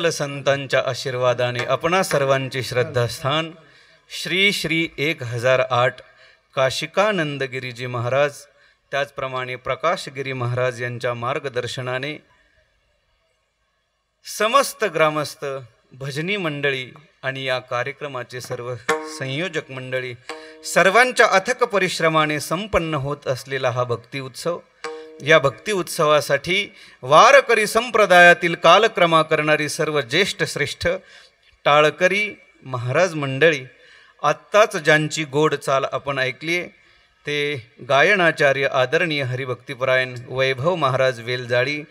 सकल संतांच्या आशीर्वादाने आपणा सर्वांचे श्रद्धास्थान श्री श्री 1008 काशिकानंदगिरीजी महाराज, त्याचप्रमाणे प्रकाशगिरी महाराज यांच्या मार्गदर्शनाने समस्त ग्रामस्थ, भजनी मंडळी आणि या कार्यक्रमाचे सर्व संयोजक मंडळी सर्वांच्या अथक परिश्रमाने संपन्न होत असलेला हा भक्ती उत्सव, या भक्ती उत्सवासाठी वारकरी संप्रदायातील कालक्रमा करणारी सर्व ज्येष्ठ श्रेष्ठ टाळकरी महाराज मंडळी, आत्ताच ज्यांची गोड चाल आपण ऐकली आहे ते गायनाचार्य आदरणीय हरिभक्तिपरायण वैभव महाराज वेलजाळी,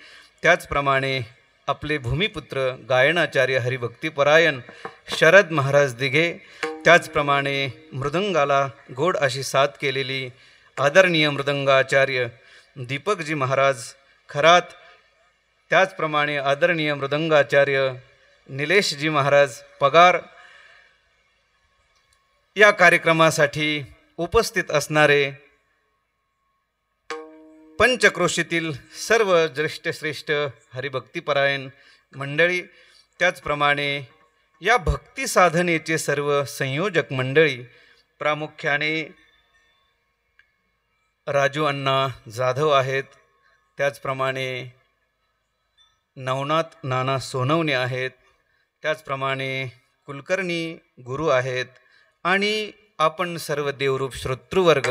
त्याचप्रमाणे आपले भूमिपुत्र गायनाचार्य हरिभक्तिपरायण शरद महाराज दिघे, त्याचप्रमाणे मृदंगाला गोड अशी साथ केलेली आदरणीय मृदंगाचार्य दीपकजी महाराज खरात, त्याचप्रमाणे आदरणीय मृदंगाचार्य निलेशजी महाराज पगार, या कार्यक्रमासाठी उपस्थित असणारे पंचक्रोशीतील सर्व ज्येष्ठ श्रेष्ठ हरिभक्तिपरायण मंडळी, त्याचप्रमाणे या भक्ती साधनेचे सर्व संयोजक मंडळी, प्रामुख्याने राजू अण्णा जाधव आहेत, त्याचप्रमाणे नवनाथ नाना सोनवणे आहेत, त्याचप्रमाणे कुलकर्णी गुरु आहेत आणि आपण सर्व देवरूप श्रोतृवर्ग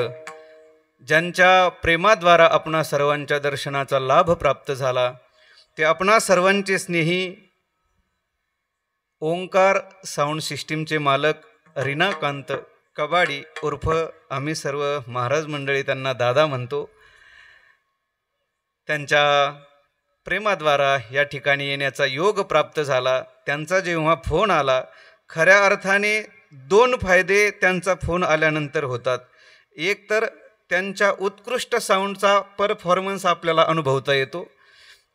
ज्यांच्या प्रेमाद्वारा आपणा सर्वांच्या दर्शनाचा लाभ प्राप्त झाला, ते आपणा सर्वांचे स्नेही ओंकार साऊंड सिस्टीमचे मालक रीनाकांत कबाडी उर्फ आम्ही सर्व महाराज मंडळी त्यांना दादा म्हणतो, त्यांच्या प्रेमाद्वारा या ठिकाणी येण्याचा योग प्राप्त झाला. त्यांचा जेव्हा फोन आला, खऱ्या अर्थाने दोन फायदे त्यांचा फोन आल्यानंतर होतात. एक तर त्यांच्या उत्कृष्ट साऊंडचा परफॉर्मन्स आपल्याला अनुभवता येतो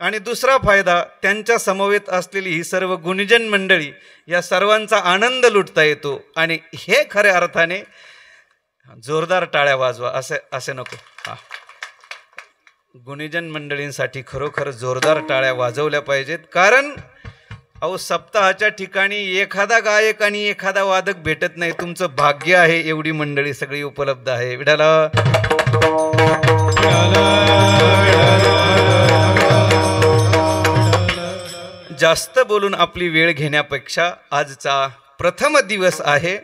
आणि दुसरा फायदा त्यांच्या समवेत असलेली ही सर्व गुणीजन मंडळी या सर्वांचा आनंद लुटता येतो. आणि हे खऱ्या अर्थाने जोरदार टाळ्या वाजवा असे नको, गुणीजन मंडळींसाठी खरोखर जोरदार टाळ्या वाजवल्या पाहिजेत. कारण अहो, सप्ताहाच्या ठिकाणी एखादा गायक आणि एखादा वादक भेटत नाही. तुमचं भाग्य आहे, एवढी मंडळी सगळी उपलब्ध आहे. विठाला जास्त बोलून आपली वेळ घेण्यापेक्षा आजचा प्रथम दिवस आहे.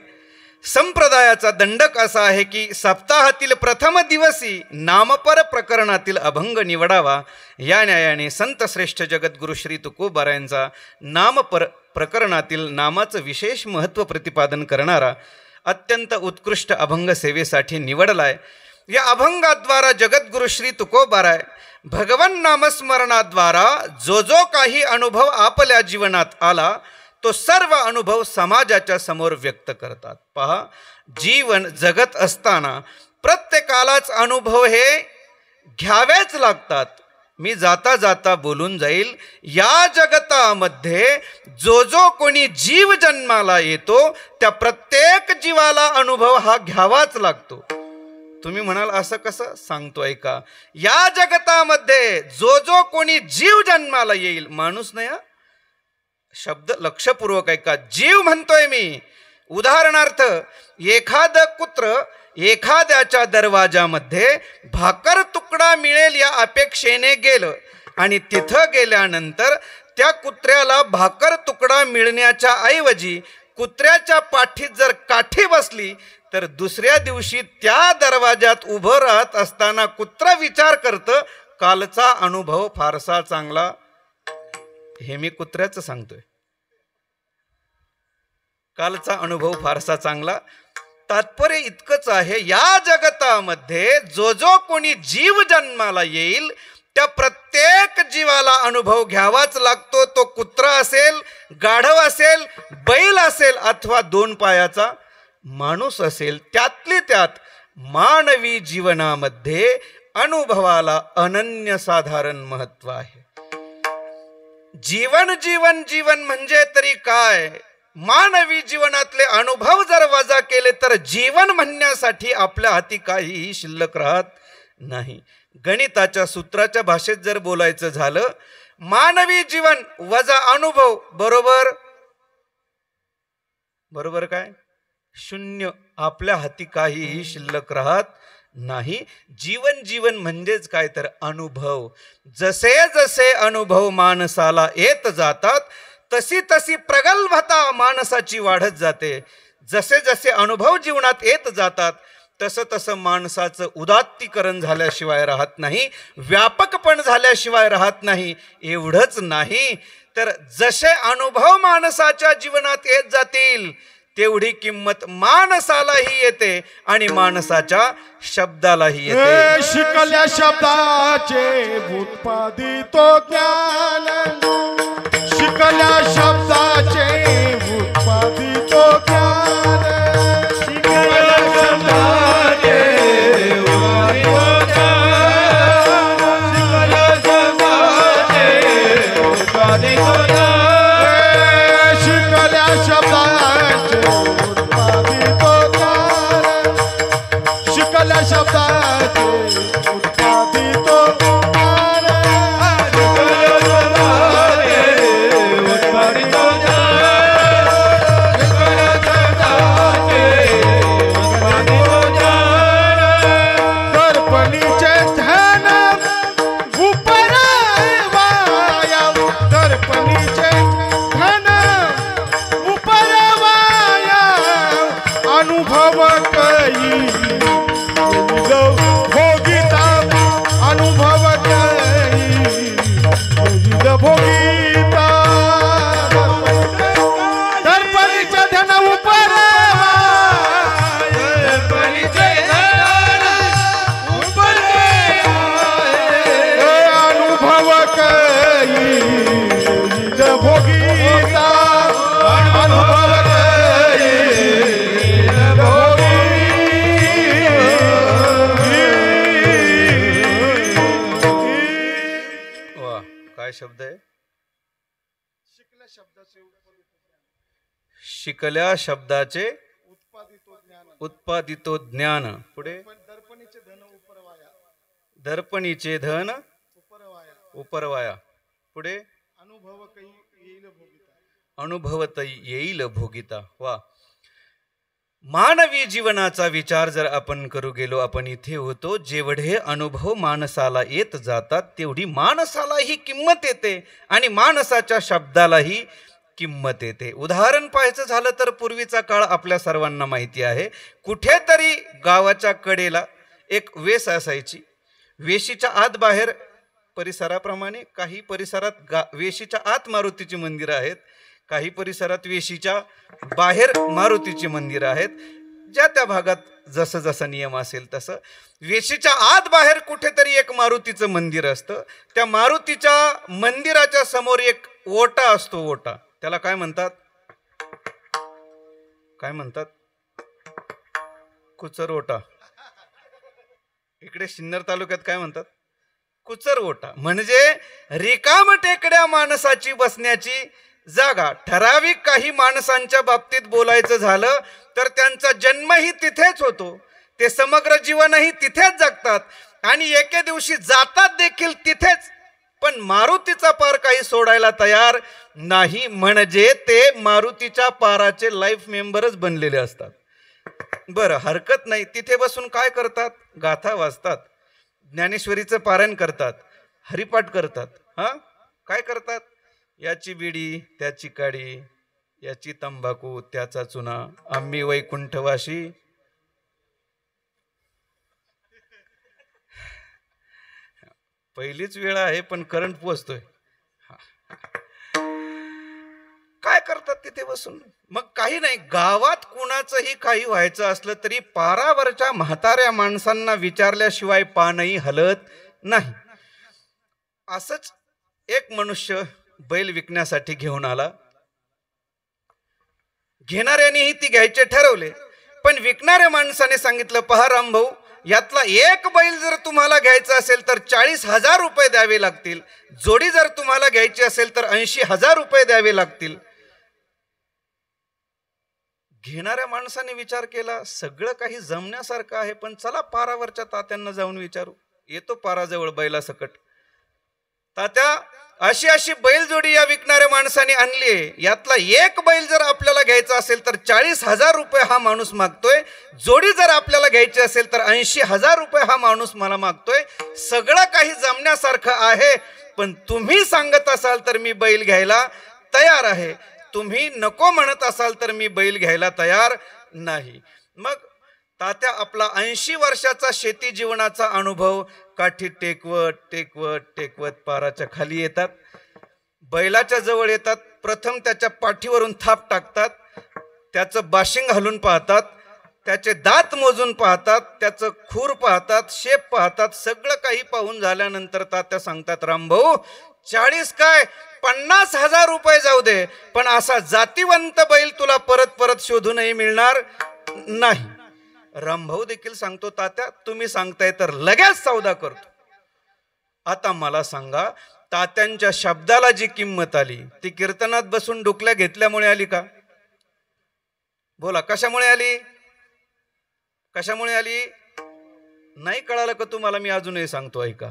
संप्रदायाचा दंडक असा आहे की सप्ताहातील प्रथम दिवसी नामपर प्रकरणातील अभंग निवडावा. या न्यायाने संत श्रेष्ठ जगद्गुरु श्री तुकोबारायांचा नामपर प्रकरणातील नामाचं विशेष महत्त्व प्रतिपादन करणारा अत्यंत उत्कृष्ट अभंग सेवेसाठी निवडलाय. या अभंगाद्वारा जगद्गुरु श्री तुकोबाराय भगवन नामस्मरणाद्वारा जो जो काही अनुभव आपल्या जीवनात आला तो सर्व अनुभव समाजाच्या समोर व्यक्त करतात. पहा, जीवन जगत असताना प्रत्येकालाच अनुभव हे घ्यावेच लागतात. मी जाता जाता बोलून जाईल, या जगतामध्ये जो जो कोणी जीव जन्माला येतो त्या प्रत्येक जीवाला अनुभव हा घ्यावाच लागतो. तुम्ही म्हणाल असं कसं? सांगतो ऐका. या जगतामध्ये जो जो कोणी जीव जन्माला येईल, माणूस नाही, शब्द लक्षपूर्वक ऐका, जीव म्हणतोय मी. उदाहरणार्थ, एखादं कुत्र एखाद्याच्या दरवाजामध्ये भाकर तुकडा मिळेल या अपेक्षेने गेलं आणि तिथं गेल्यानंतर त्या कुत्र्याला भाकर तुकडा मिळण्याच्या ऐवजी कुत्र्याच्या पाठीत जर काठी बसली तर दुसऱ्या दिवशी त्या दरवाजात उभं राहत असताना कुत्रा विचार करतं, कालचा अनुभव फारसा चांगला. हे मी कुत्र्याचं सांगतोय, कालचा अनुभव फारसा चांगला. तात्पर्य इतकंच आहे, या जगतामध्ये जो जो कोणी जीव जन्माला येईल त्या प्रत्येक जीवाला अनुभव घ्यावाच लागतो. तो कुत्रा असेल, गाढव असेल, बैल असेल अथवा दोन पायाचा माणूस असेल. त्यातली त्यात मानवी जीवनामध्ये अनुभवाला अनन्यसाधारण महत्त्व आहे. जीवन जीवन जीवन म्हणजे तरी काय? मानवी जीवनातले अनुभव जर वजा केले तर जीवन म्हणण्यासाठी आपल्या हाती काहीही शिल्लक राहत नाही. गणिताच्या सूत्राच्या भाषेत जर बोलायचं झालं, मानवी जीवन वजा अनुभव बरोबर बरोबर काय शून्य. आपल्या हाती काहीही शिल्लक राहत नाही. जीवन म्हणजेच काय तर अनुभव. जसे जसे अनुभव माणसाला येत जातात तशी तशी प्रगल्भता माणसाची वाढत जाते. जसे जसे अनुभव जीवनात येत जातात तसं तसं माणसाचं उदात्तीकरण झाल्याशिवाय राहत नाही, व्यापकपण झाल्याशिवाय राहत नाही. एवढंच नाही तर जसे अनुभव माणसाच्या जीवनात येत जातील तेवढी किंमत माणसालाही येते आणि माणसाच्या शब्दालाही येते. शिकल्या शब्दाचे उत्पादितो ज्ञान, शिकल्या शब्दाचे उत्पादितो ज्ञान, शिकल्या शब्दाचे शिकल्या शब्दाचे उत्पादितो ज्ञान, शिकल्या शब्दाचे उत्पादितो ज्ञान, दर्पणीचे ध्यान उपरवाया, दर्पणीचे ध्यान उपरवाया, अनुभव कई भोगिता, अनुभव कई भोगिता, दर्पणीचे ध्यान उपरवाया, दर्पणीचे ध्यान उपरवाया, अनुभव कई भोगिता, अनुभव कई वा काय शब्द आहे. शिकल्या शब्दाचे उत्पादितो ज्ञान. पुढे दर्पणीचे धन उपरवाया. पुढे अनुभवत येईल भोगिता. वा. मानवी जीवनाचा विचार जर आपण करू गेलो, आपण इथे होतो, जेवढे अनुभव माणसाला येत जातात तेवढी माणसालाही किंमत येते आणि माणसाच्या शब्दालाही किंमत येते. उदाहरण पाहायचं झालं तर पूर्वीचा काळ आपल्या सर्वांना माहिती आहे. कुठेतरी गावाच्या कडेला एक वेस असायची. वेशीच्या आत बाहेर परिसराप्रमाणे काही परिसरात वेशीच्या आत मारुतीची मंदिरं आहेत, काही परिसरात वेशीच्या बाहेर मारुतीची मंदिरं आहेत. ज्या त्या भागात जसं जसं नियम असेल तसं वेशीच्या आत बाहेर कुठेतरी एक मारुतीचं मंदिर असतं. त्या मारुतीच्या मंदिराच्या समोर एक ओटा असतो. ओटा त्याला काय म्हणतात? काय म्हणतात? कुचर ओटा. इकडे सिन्नर तालुक्यात काय म्हणतात? कुचर ओटा. म्हणजे रिकाम टेकड्या माणसाची बसण्याची जागा. ठराविक काही माणसांच्या बाबतीत बोलायचं झालं तर त्यांचा जन्मही तिथेच होतो, ते समग्र जीवनही तिथेच जगतात आणि एके दिवशी जातात देखील तिथेच. पण मारुतीचा पार काही सोडायला तयार नाही, म्हणजे ते मारुतीच्या पाराचे लाईफ मेंबरच बनलेले असतात. बरं, हरकत नाही. तिथे बसून काय करतात? गाथा वाचतात, ज्ञानेश्वरीचं पारायण करतात, हरिपाठ करतात. काय करतात? याची बिडी त्याची काडी, याची तंबाखू त्याचा चुना, आम्ही वैकुंठवाशी. पहिलीच वेळ आहे पण करंट पोचतोय. काय करतात तिथे बसून? मग काही नाही, गावात कुणाचंही काही व्हायचं असलं तरी पारावरच्या म्हाताऱ्या माणसांना विचारल्याशिवाय पानही हलत नाही. असंच एक मनुष्य बैल विकण्यासाठी घेऊन आला. घेणाऱ्यानेही ती घ्यायचे ठरवले, पण विकणाऱ्या माणसाने सांगितलं, पहा रामभाऊ, यातला एक बैल जर तुम्हाला घ्यायचा असेल तर 40,000 रुपये द्यावे लागतील, जोडी जर तुम्हाला घ्यायची असेल तर 80,000 रुपये द्यावे लागतील. घेणाऱ्या माणसाने विचार केला, सगळं काही जमण्यासारखं आहे, पण चला पारावरच्या तात्यांना जाऊन विचारू. येतो पाराजवळ बैला सकट. तात्या अशी अशी बैलजोडी या विकणाऱ्या माणसाने आणली, यातला एक बैल जर आपल्याला घ्यायचा असेल तर 40,000 रुपये हा माणूस मागतोय, जोडी जर आपल्याला घ्यायची असेल तर 80,000 रुपये हा माणूस मला मागतोय. सगळं काही जमण्यासारखं आहे, पण तुम्ही सांगत असाल तर मी बैल घ्यायला तयार आहे, तुम्ही नको म्हणत असाल तर मी बैल घ्यायला तयार नाही. मग तात्या आपला 80 वर्षाचा शेती जीवनाचा अनुभव काठी टेकवत टेकवत टेकवत पाराच्या खाली येतात, बैलाच्या जवळ येतात. प्रथम त्याच्या पाठीवरून थाप टाकतात, त्याचं बाशिंग घालून पाहतात, त्याचे दात मोजून पाहतात, त्याचं खूर पाहतात, शेप पाहतात. सगळं काही पाहून झाल्यानंतर तात्या सांगतात, रामभाऊ 40 काय 50,000 रुपये जाऊ दे, पण असा जातीवंत बैल तुला परत परत शोधूनही मिळणार नाही. रामभाऊ देखील सांगतो, तात्या तुम्ही सांगताय तर लगेच सौदा करतो. आता मला सांगा, तात्यांच्या शब्दाला जी किंमत आली ती कीर्तनात बसून डुकल्या घेतल्यामुळे आली का? बोला, कशामुळे आली? कशामुळे आली? नाही कळालं का तुम्हाला? मी अजूनही सांगतो, ऐका.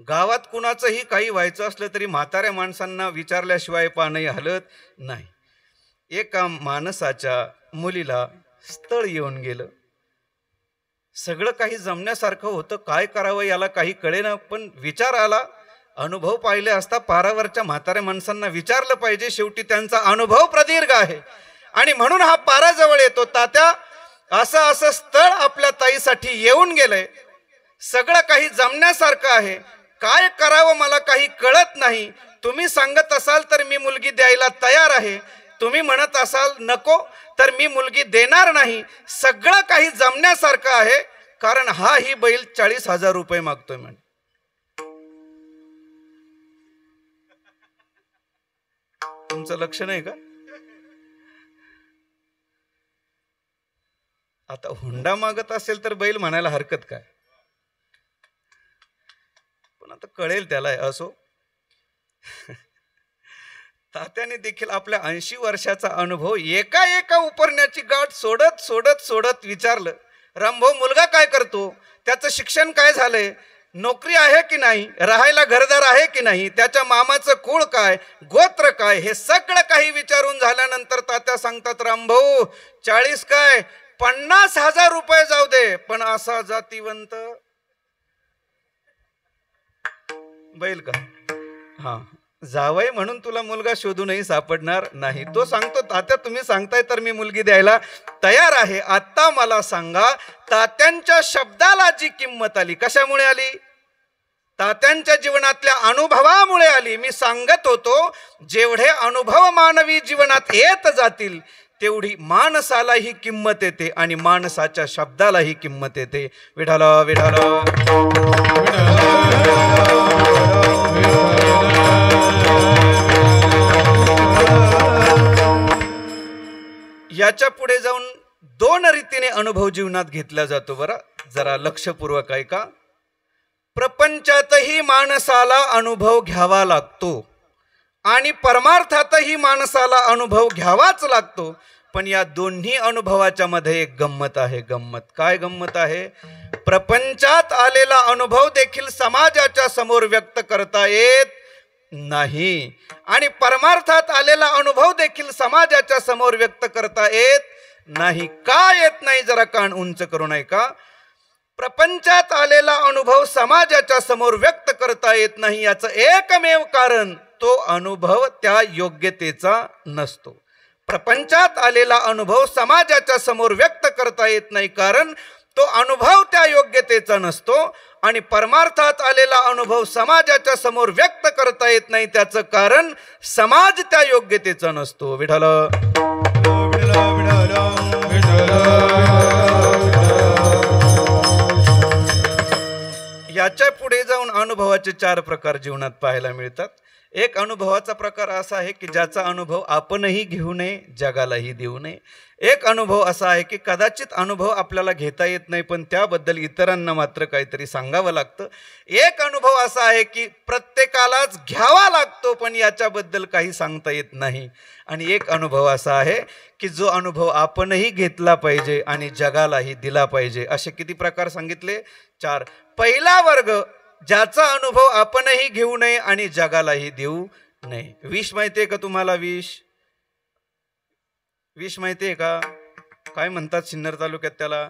गावात कुणाचंही काही व्हायचं असलं तरी म्हाताऱ्या माणसांना विचारल्याशिवाय पानही हलत नाही. एका माणसाच्या मुलीला स्थळ येऊन गेलं, सगळं काही जमण्यासारखं होतं, काय करावं याला काही कळेना, पण विचार आला. अनुभव पाहिले असता पारावरच्या म्हाताऱ्या माणसांना विचारलं पाहिजे, शेवटी त्यांचा अनुभव प्रदीर्घ आहे. आणि म्हणून हा पाराजवळ येतो. तात्या असं असं स्थळ आपल्या ताईसाठी येऊन गेलंय, सगळं काही जमण्यासारखं आहे, काय करावं मला काही कळत नाही. तुम्ही सांगत असाल तर मी मुलगी द्यायला तयार आहे, तुम्ही म्हणत असाल नको तर मी मुलगी देणार नाही. सगळं काही जमण्यासारखं आहे, कारण हा ही बैल 40,000 रुपये मागतोय. म्हण तुमचं लक्ष नाही का? आता हुंडा मागत असेल तर बैल म्हणायला हरकत काय, पण आता कळेल त्याला. असो, तात्याने देखील आपल्या 80 वर्षाचा अनुभव एका एका उपरण्याची गाठ सोडत सोडत सोडत विचारलं, रामभाऊ मुलगा काय करतो, त्याचं शिक्षण काय झालंय, नोकरी आहे की नाही, राहायला घरदार आहे की नाही, त्याच्या मामाचं कुळ काय, गोत्र काय, हे सगळं काही विचारून झाल्यानंतर तात्या सांगतात, रामभाऊ 40 काय 50,000 रुपये जाऊ दे, पण असा जातीवंत बैल का? हा, जावई म्हणून तुला मुलगा शोधूनही सापडणार नाही. तो सांगतो, तात्या तुम्ही सांगताय तर मी मुलगी द्यायला तयार आहे. आता मला सांगा, तात्यांच्या शब्दाला जी किंमत आली कशामुळे आली? तात्यांच्या जीवनातल्या अनुभवामुळे आली. मी सांगत होतो, जेवढे अनुभव मानवी जीवनात येत जातील तेवढी माणसालाही किंमत येते आणि माणसाच्या शब्दालाही किंमत येते. विठाला विठाला याच्या पुढे जाऊन 2 रीतीने अनुभव जीवनात घेतला जातो. बरं, जरा लक्षपूर्वक ऐका. प्रपंचातही माणसाला अनुभव घ्यावा लागतो आणि परमार्थातही माणसाला अनुभव घ्यावाच लागतो. पण या दोन्ही अनुभवाच्या मध्ये एक गंमत आहे. गंमत काय? गंमत आहे, प्रपंचात आलेला अनुभव देखील समाजाच्या समोर व्यक्त करता येत नाही आणि परमार्थात आलेला अनुभव देखील समाजाच्या समोर व्यक्त करता येत नाही. का येत नाही? जरा कान उंच करून ऐका. प्रपंचात आलेला अनुभव समाजाच्या समोर व्यक्त करता येत नाही, याचं एकमेव कारण तो अनुभव त्या योग्यतेचा नसतो. प्रपंचात आलेला अनुभव समाजाच्या समोर व्यक्त करता येत नाही, कारण तो अनुभव त्या योग्यतेचा नसतो. आणि परमार्थात आलेला अनुभव समाजाच्या समोर व्यक्त करता येत नाही, त्याचं कारण समाज त्या योग्यतेचा नसतो. विठाल याच्या पुढे जाऊन अनुभवाचे 4 प्रकार जीवनात पाहायला मिळतात. एक अनुभवाचा प्रकार असा आहे की ज्याचा अनुभव आपणही घेऊ नये, जगालाही देऊ नये. एक अनुभव असा आहे की कदाचित अनुभव आपल्याला घेता येत नाही, पण त्याबद्दल इतरांना मात्र काहीतरी सांगावं लागतं. एक अनुभव असा आहे की प्रत्येकालाच घ्यावा लागतो, पण याच्याबद्दल काही सांगता येत नाही. आणि एक अनुभव असा आहे की जो अनुभव आपणही घेतला पाहिजे आणि जगालाही दिला पाहिजे. असे किती प्रकार सांगितले? 4. पहिला वर्ग ज्याचा अनुभव आपणही घेऊ नये आणि जगालाही देऊ नये. विष माहितीये का तुम्हाला? विष माहितीये का? काय म्हणतात सिन्नर तालुक्यात त्याला?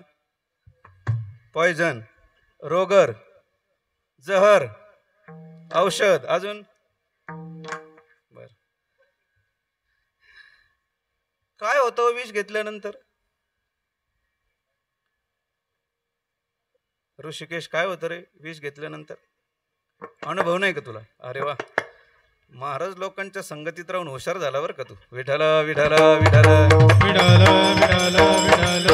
पॉयझन, रोगर, जहर, औषध. अजून बर काय होतं विष घेतल्यानंतर? ऋषिकेश काय होतं रे विष घेतल्यानंतर? अनुभव नाही का तुला? अरे वा, महाराज लोकांच्या संगतीत राहून हुशार झाला बरं का तू. विठाल विठाल विठाल विठाल विठाल विठाल.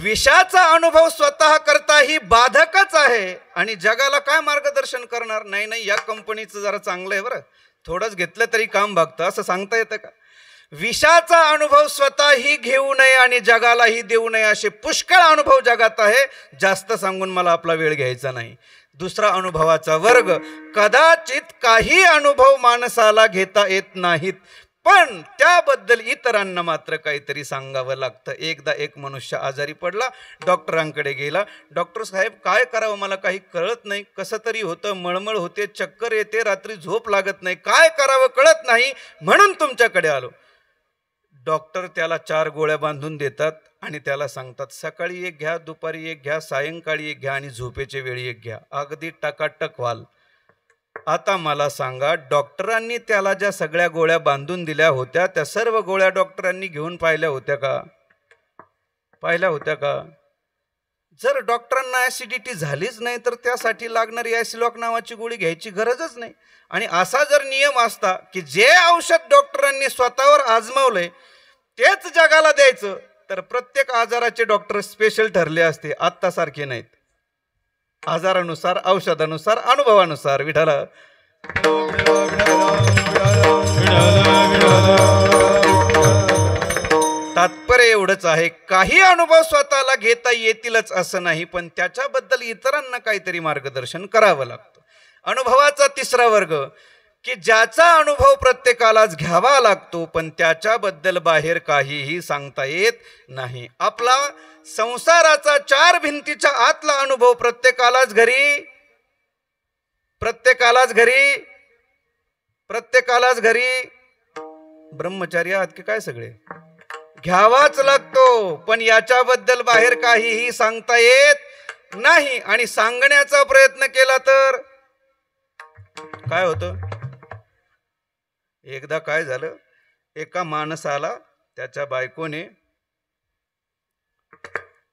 विषाचा अनुभव स्वतः करता ही बाधकच आहे आणि जगाला काय मार्गदर्शन करणार? नाही, या कंपनीचं जरा चांगलं आहे बरं, थोडंच घेतलं तरी काम भागतं, असं सांगता येतं का? विषाचा अनुभव स्वतःही घेऊ नये आणि जगालाही देऊ नये असे पुष्कळ अनुभव जगात आहे. जास्त सांगून मला आपला वेळ घ्यायचा नाही. दुसरा अनुभवाचा वर्ग, कदाचित काही अनुभव माणसाला घेता येत नाहीत, पण त्याबद्दल इतरांना मात्र काहीतरी सांगावं लागतं. एकदा एक मनुष्य आजारी पडला, डॉक्टरांकडे गेला. डॉक्टर साहेब काय करावं, मला काही कळत नाही, कसं तरी होतं, मळमळ होते, चक्कर येते, रात्री झोप लागत नाही, काय करावं कळत नाही, म्हणून तुमच्याकडे आलो. डॉक्टर त्याला 4 गोळ्या बांधून देतात आणि त्याला सांगतात सकाळी एक घ्या, दुपारी एक घ्या, सायंकाळी एक घ्या आणि झोपेच्या वेळी एक घ्या, अगदी टकाटक व्हाल. आता मला सांगा, डॉक्टरांनी त्याला ज्या सगळ्या गोळ्या बांधून दिल्या होत्या त्या सर्व गोळ्या डॉक्टरांनी घेऊन पाहिल्या होत्या का? जर डॉक्टरांना ऍसिडिटी झालीच नाही तर त्यासाठी लागणारी ऍसिलॉक नावाची गोळी घ्यायची गरजच नाही. आणि असा जर नियम असता की जे औषध डॉक्टरांनी स्वतःवर आजमावलंय तेच जगाला द्यायचं, तर प्रत्येक आजाराचे डॉक्टर स्पेशल ठरले असते. आत्तासारखे नाहीत. आजारानुसार, औषधानुसार, अनुभवानुसार. विठाला तात्पर्य एवढंच आहे, काही अनुभव स्वतःला घेता येतीलच असं नाही, पण त्याच्याबद्दल इतरांना काहीतरी मार्गदर्शन करावं लागतं. अनुभवाचा तिसरा वर्ग, की ज्याचा अनुभव प्रत्येकालाच घ्यावा लागतो पण त्याच्याबद्दल बाहेर काहीही सांगता येत नाही. आपला संसाराचा 4 भिंतीच्या आतला अनुभव प्रत्येकालाच घरी ब्रह्मचारी आहात की काय सगळे, घ्यावाच लागतो, पण याच्याबद्दल बाहेर काहीही सांगता येत नाही. आणि सांगण्याचा प्रयत्न केला तर काय होतं? एकदा काय झालं, एका माणसाला त्याच्या बायकोने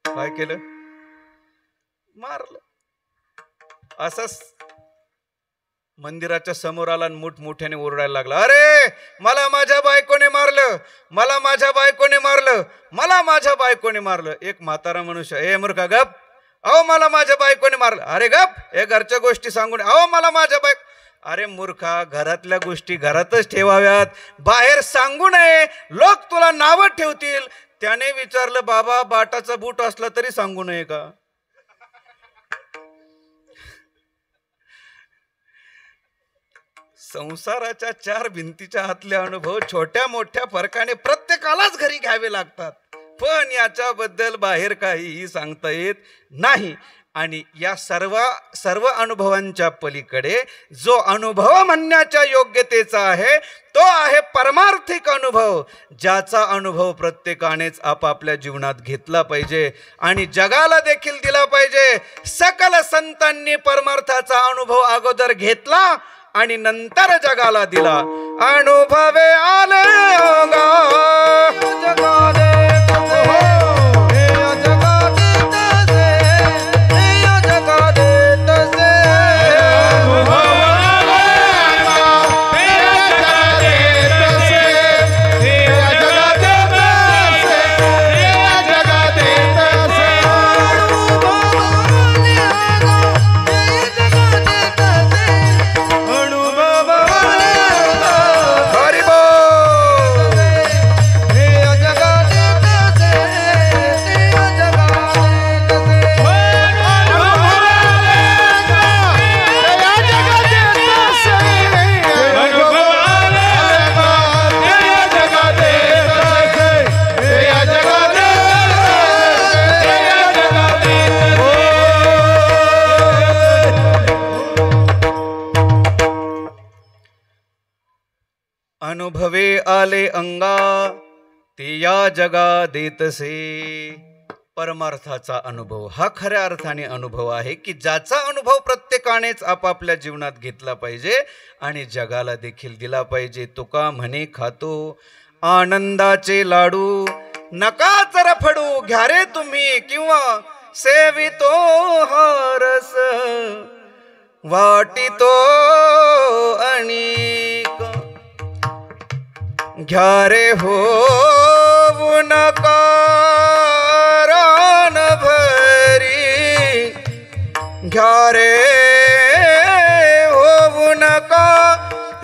काय केलं? मारलं. असंच मंदिराच्या समोर आला, मोठमोठ्याने ओरडायला लागला, अरे मला माझ्या बायकोने मारलं, मला माझ्या बायकोने मारलं, मला माझ्या बायकोने मारलं. एक म्हातारा मनुष्य, ए मूर्खा गप, अहो मला माझ्या बायकोने मारलं. अरे गप, हे घरच्या गोष्टी सांगून, अहो मला माझ्या बायको. अरे मूर्खा, घरातल्या गोष्टी घरातच ठेवाव्यात, बाहेर सांगू नये, लोक तुला नावं ठेवतील. त्याने विचारलं, बाबा बाटाचा बूट असला तरी सांगू नये का? संसाराच्या 4 भिंतीच्या आतले अनुभव छोट्या मोठ्या फरकाने प्रत्येकालाच घरी घ्यावे लागतात, पण याच्याबद्दल बाहेर काहीही सांगता येत नाही. आणि या सर्व अनुभवांच्या पलीकडे जो अनुभव म्हणण्याच्या योग्यतेचा आहे तो आहे परमार्थिक अनुभव, ज्याचा अनुभव प्रत्येकानेच आपापल्या जीवनात घेतला पाहिजे आणि जगाला देखील दिला पाहिजे. सकल संतांनी परमार्थाचा अनुभव अगोदर घेतला आणि नंतर जगाला दिला. अनुभवे आले अनुभवे आले अंगा ते या जगा देतसे. परमार्थाचा अनुभव हा खऱ्या अर्थाने अनुभव आहे की ज्याचा अनुभव प्रत्येकानेच आपापल्या जीवनात घेतला पाहिजे आणि जगाला देखील दिला पाहिजे. तुका म्हणे खातो आनंदाचे लाडू नका चरफडू घ्या रे तुम्ही किंवा सेवितो हारस वाटितो अनेक घ्या रे हो नका रान भरी घ्या रे हो नका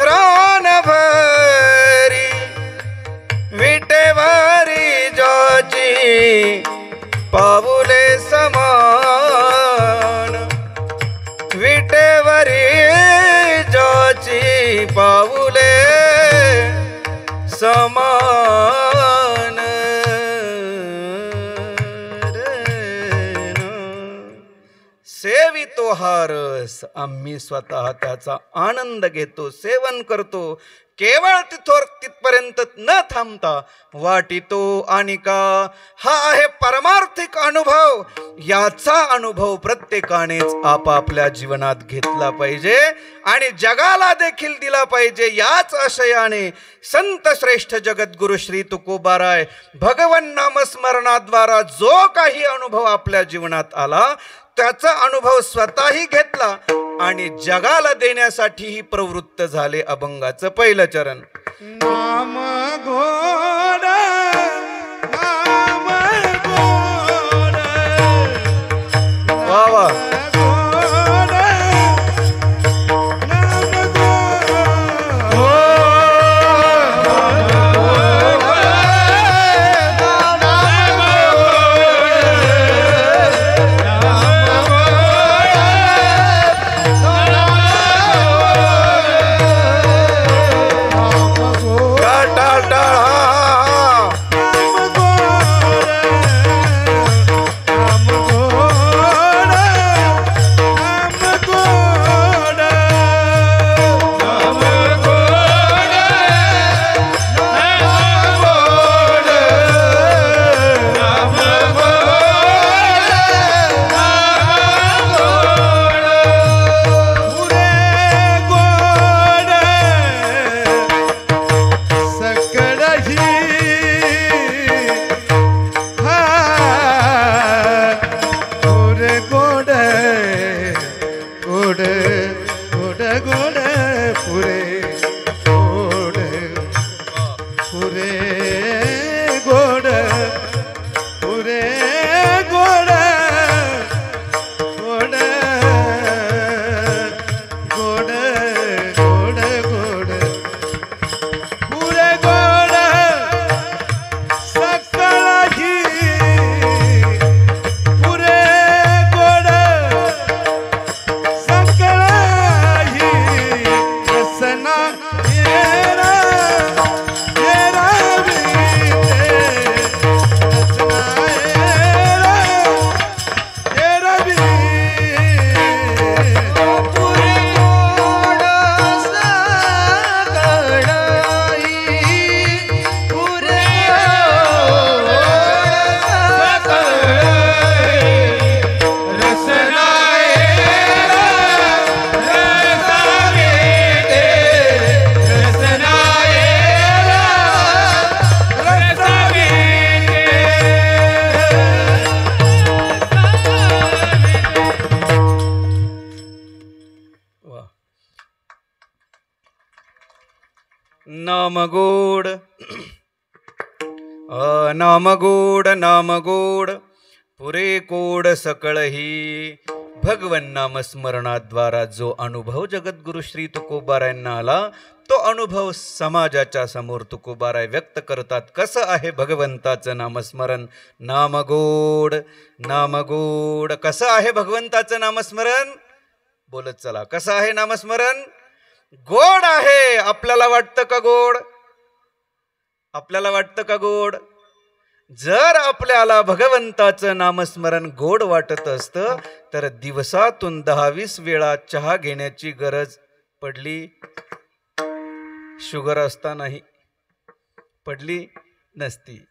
रान भरी विटेवारी जाची पाऊले समान विटेवरी जाची पाऊले समान सेवितो हा रस आम्ही स्वतः त्याचा आनंद घेतो सेवन करतो केवळ तिथपर्यंत न थांबता वाटितो आणि का हा आहे परमार्थिक अनुभव. याचा अनुभव प्रत्येकानेच आपापल्या जीवनात घेतला पाहिजे आणि जगाला देखील दिला पाहिजे. याच आशयाने संत श्रेष्ठ जगद्गुरु श्री तुकोबाराय भगवन नामस्मरणाद्वारा जो काही अनुभव आपल्या जीवनात आला त्याचा अनुभव स्वतःही घेतला आणि जगाला देण्यासाठीही प्रवृत्त झाले. अभंगाचं पहिलं चरण. नाम घोड नाम घोड वा वा घोड नाम नाम गोड नाम गोड नाम गोड पुरे कोड सकळही. भगवन नामस्मरणाद्वारा जो अनुभव जगद्गुरु श्री तुकोबारायांना आला तो अनुभव समाजाच्या समोर तुकोबाराय व्यक्त करतात. कसं आहे भगवंताचं नामस्मरण. नामगोड नामगोड. कसं आहे भगवंताचं नामस्मरण. बोलत चला. कसं आहे नामस्मरण. गोड आहे. आपल्याला वाटतं का गोड. आपल्याला वाटतं का गोड. जर आपल्याला भगवंताचं नामस्मरण गोड वाटत असतं तर दिवसातून 10-20 वेळा चहा घेण्याची गरज पडली शुगर असतानाही पडली नसती.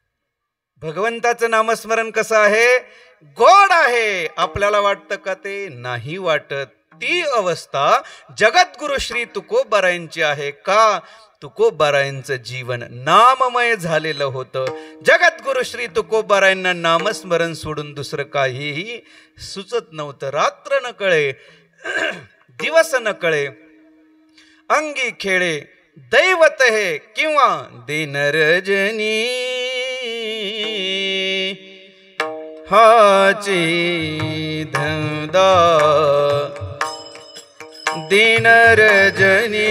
भगवंताचं नामस्मरण कसं आहे? गोड आहे. आपल्याला वाटतं का ते? नाही वाटत. ती अवस्था जगद्गुरु श्री तुकोबारायांची आहे. का? तुकोबारायांचं जीवन नाममय झालेलं होतं. जगद्गुरु श्री तुकोबारायांना नामस्मरण सोडून दुसरं काहीही सुचत नव्हतं. रात्र न कळे, दिवस न कळे, अंगी खेळे दैवत हे किंवा दिनरजनी हाची धंदा दिनरजनी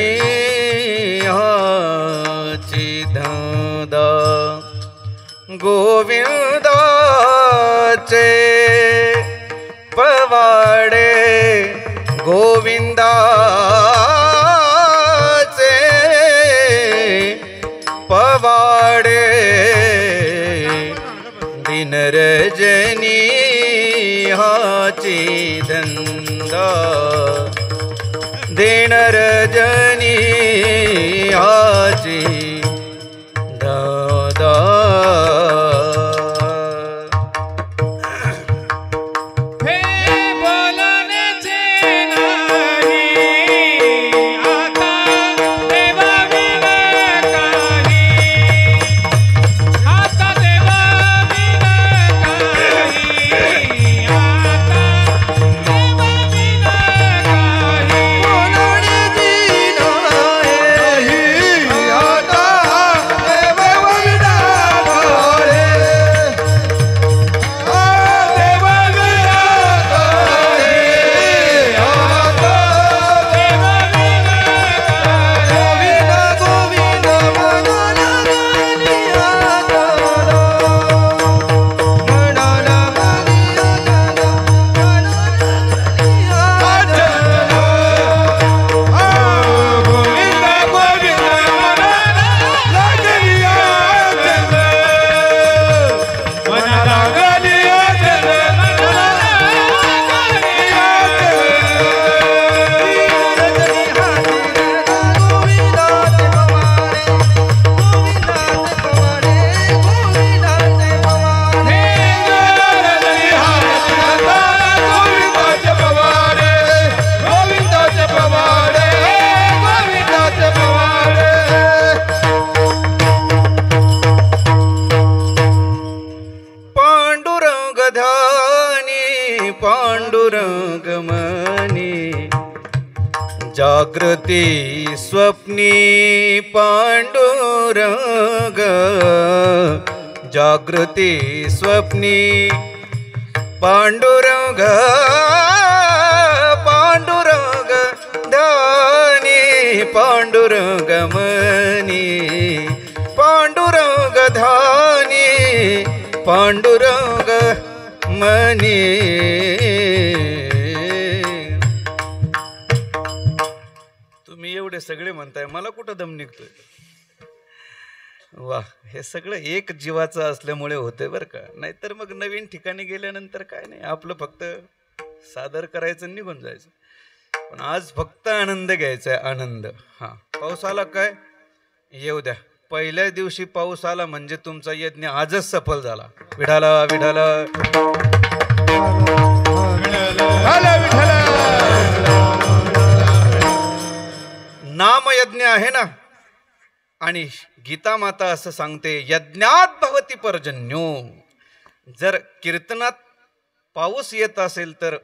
हाची धंदा गोविंदाचे पवाडे गोविंदाचे पवाडे दिनरजनी हाची धंदा दिनरजनी हाची धंदा. जागृती स्वप्नी पांडुरंग जागृती स्वप्नी पांडुरंग पांडुरंग धानी पांडुरंग मनी पांडुरंग धानी पांडुरंग मनी. एवढे सगळे म्हणताय, मला कुठं दम निघतोय? वा, हे सगळं एक जीवाचं असल्यामुळे होतंय बरं का. नाहीतर मग नवीन ठिकाणी गेल्यानंतर काय नाही, आपलं फक्त सादर करायचं निघून जायचं. पण आज फक्त आनंद घ्यायचा आहे, आनंद. हा, पाऊस आला काय येऊ द्या. पहिल्या दिवशी पाऊस आला म्हणजे तुमचा यज्ञ आजच सफल झाला. विठाला विठाला नामयज्ञ आहे ना. आणि गीता माता असं सांगते, यज्ञात भवती पर्जन्यो. जर कीर्तनात पाऊस येत असेल तर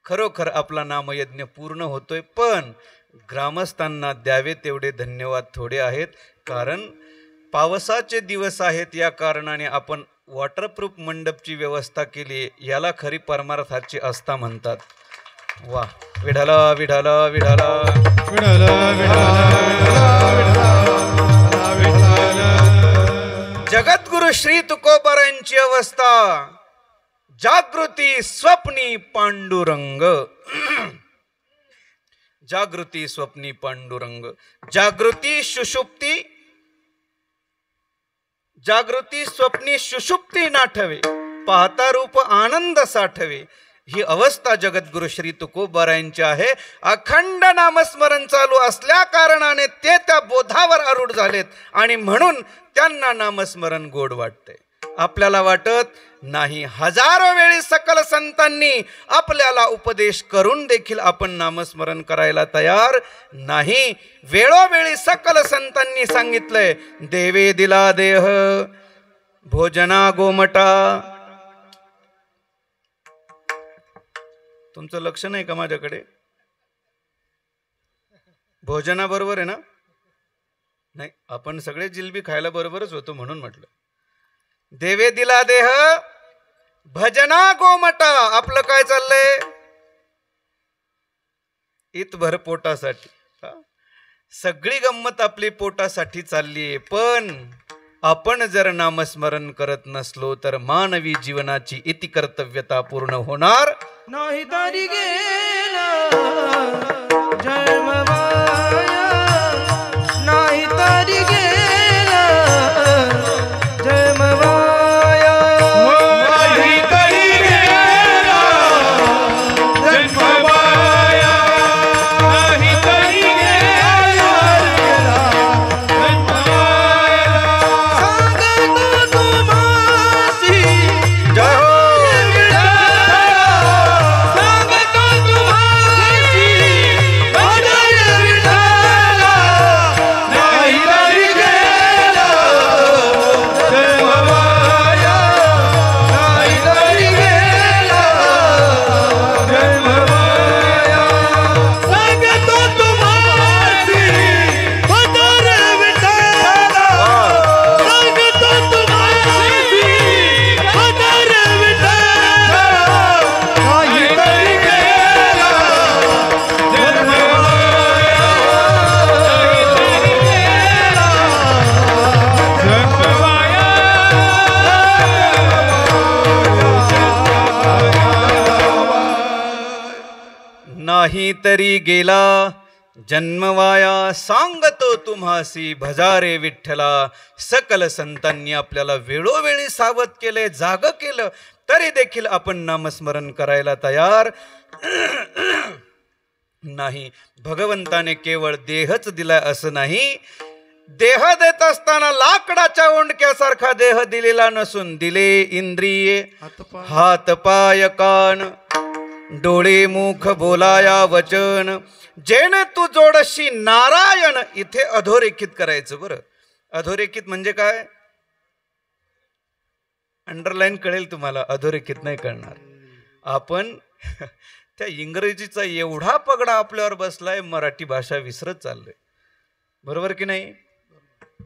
खरोखर आपला नामयज्ञ पूर्ण होतोय. पण ग्रामस्थांना द्यावे तेवढे धन्यवाद थोडे आहेत, कारण पावसाचे दिवस आहेत. या कारणाने आपण वॉटरप्रूफ मंडपची व्यवस्था केली. याला खरी परमार्थाची आस्था म्हणतात. वा, विठाला विठाला विठाला जगद्गुरु श्री तुकोबारायांची अवस्था जागृती स्वप्नी पांडुरंग. जागृती स्वप्नी पांडुरंग. जागृती सुषुप्ती जागृती स्वप्नी सुषुप्ती नाठवे. पाहता रूप आनंद साठवे. ही अवस्था जगद्गुरु श्री तुकोबारायांची आहे. अखंड नामस्मरण चालू असल्या कारणाने ते त्या बोधावर आरूढ झालेत आणि म्हणून त्यांना नामस्मरण गोड वाटते. आपल्याला वाटत नाही. हजारो वेळी सकल संतांनी आपल्याला उपदेश करून देखील आपण नामस्मरण करायला तयार नाही. वेळोवेळी सकल संतांनी सांगितलंय, देवे दिला देह भोजना गोमटा. तुमचं लक्ष नाही का माझ्याकडे? भोजना बरोबर आहे ना? नाही, आपण सगळे जिलबी खायला बरोबरच होतो म्हणून म्हटलं. देवे दिला देह भजना गोमटा. आपलं काय चाललंय? इतभर पोटासाठी. सगळी गंमत आपली पोटासाठी चाललीये. पण आपण जर नामस्मरण करत नसलो तर मानवी जीवनाची इति कर्तव्यता पूर्ण होणार नाही. तरी गेला जन्ममाया, नाही तरी गेला जन्ममाया, नाही तरी गेला जन्ममाया, नाही तरी गेला जन्ममाया. सांगतो तुम्हासी जय हो. नाही तरी गेला जन्मवाया. सांगतो तुम्हासी भजारे विठ्ठला. सकल संतांनी आपल्याला वेळोवेळी सावध केले, जाग केलं, तरी देखील आपण नामस्मरण करायला तयार नाही. भगवंताने केवळ देहच दिलाय असं नाही. देह देत असताना लाकडाच्या ओंडक्यासारखा देह दिलेला नसून दिले इंद्रिये, हात पाय कान, डोळे मुख बोलाया वचन, जेणे तू जोडशी नारायण. इथे अधोरेखित करायचं बरं. अधोरेखित म्हणजे काय? अंडरलाईन कळेल तुम्हाला, अधोरेखित नाही कळणार. आपण त्या इंग्रजीचा एवढा पगडा आपल्यावर बसलाय, मराठी भाषा विसरत चाललोय. बरोबर की नाही?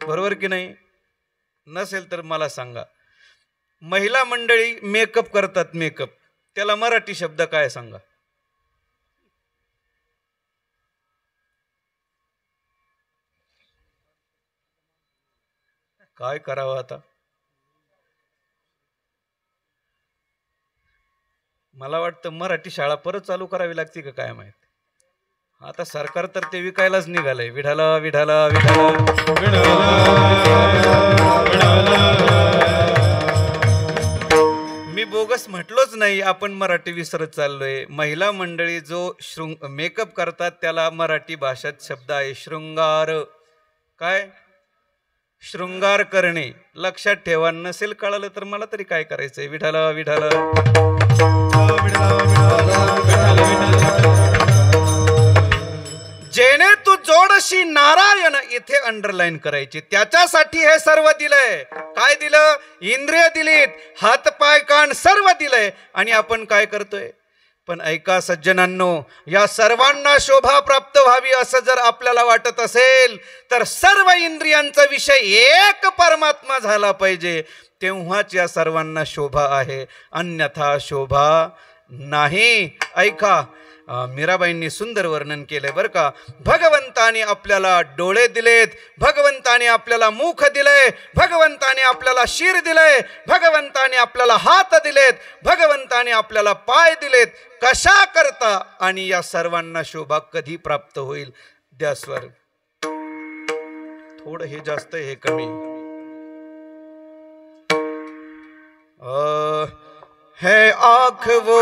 बरोबर की नाही? नसेल तर मला सांगा. महिला मंडळी मेकअप करतात, मेकअप, त्याला मराठी शब्द काय सांगा? काय करावं आता? मला वाटतं मराठी शाळा परत चालू करावी लागते का काय माहित. आता सरकार तर ते विकायलाच निघालंय. विठाला विठाला विठाला. मी बोगस म्हटलोच नाही. आपण मराठी विसरत चाललोय. महिला मंडळी जो मेकअप करतात त्याला मराठी भाषेत शब्द आहे शृंगार. काय? शृंगार करणे. लक्षात ठेवा. नसेल कळालं तर मला तरी काय करायचंय. विठाला विठाला. जेणे तू जोडशी नारायण. इथे अंडरलाईन करायची. त्याच्यासाठी हे सर्व दिलंय. काय दिलं? इंद्रिय दिलीत, हात पाय कान सर्व दिलंय. आणि आपण काय करतोय? पण ऐका सज्जनांनो, या सर्वांना शोभा प्राप्त व्हावी असं जर आपल्याला वाटत असेल तर सर्व इंद्रियांचा विषय एक परमात्मा झाला पाहिजे, तेव्हाच या सर्वांना शोभा आहे, अन्यथा शोभा नाही. ऐका, मीराबाईंनी सुंदर वर्णन केलंय बरं का. भगवंताने आपल्याला डोळे दिलेत, भगवंताने आपल्याला मुख दिलंय, भगवंताने आपल्याला शिर दिलंय, भगवंताने आपल्याला हात दिलेत, भगवंताने आपल्याला पाय दिलेत. कशा करता? आणि या सर्वांना शोभा कधी प्राप्त होईल? द्या स्वर. थोडं हे जास्त, हे कमी. है आँख वो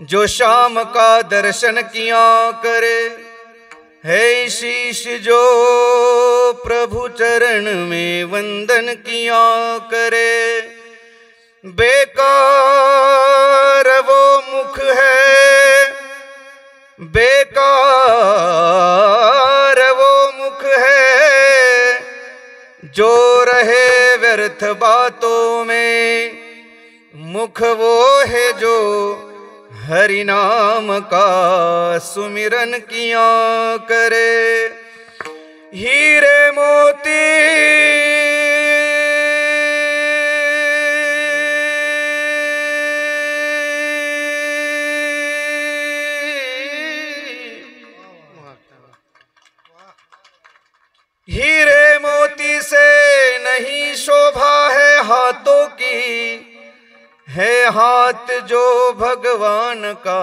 जो शाम का दर्शन किया करे, है शीश जो प्रभु चरण में वंदन किया करे। बेकार वो मुख है, बेकार वो मुख है जो रहे व्यर्थ बातों में। मुख वो है जो हरि नाम का सुमिरन किया करे। हीरे मोती हीरे मोती से नहीं शोभा है हाथों की, है हाथ जो भगवान का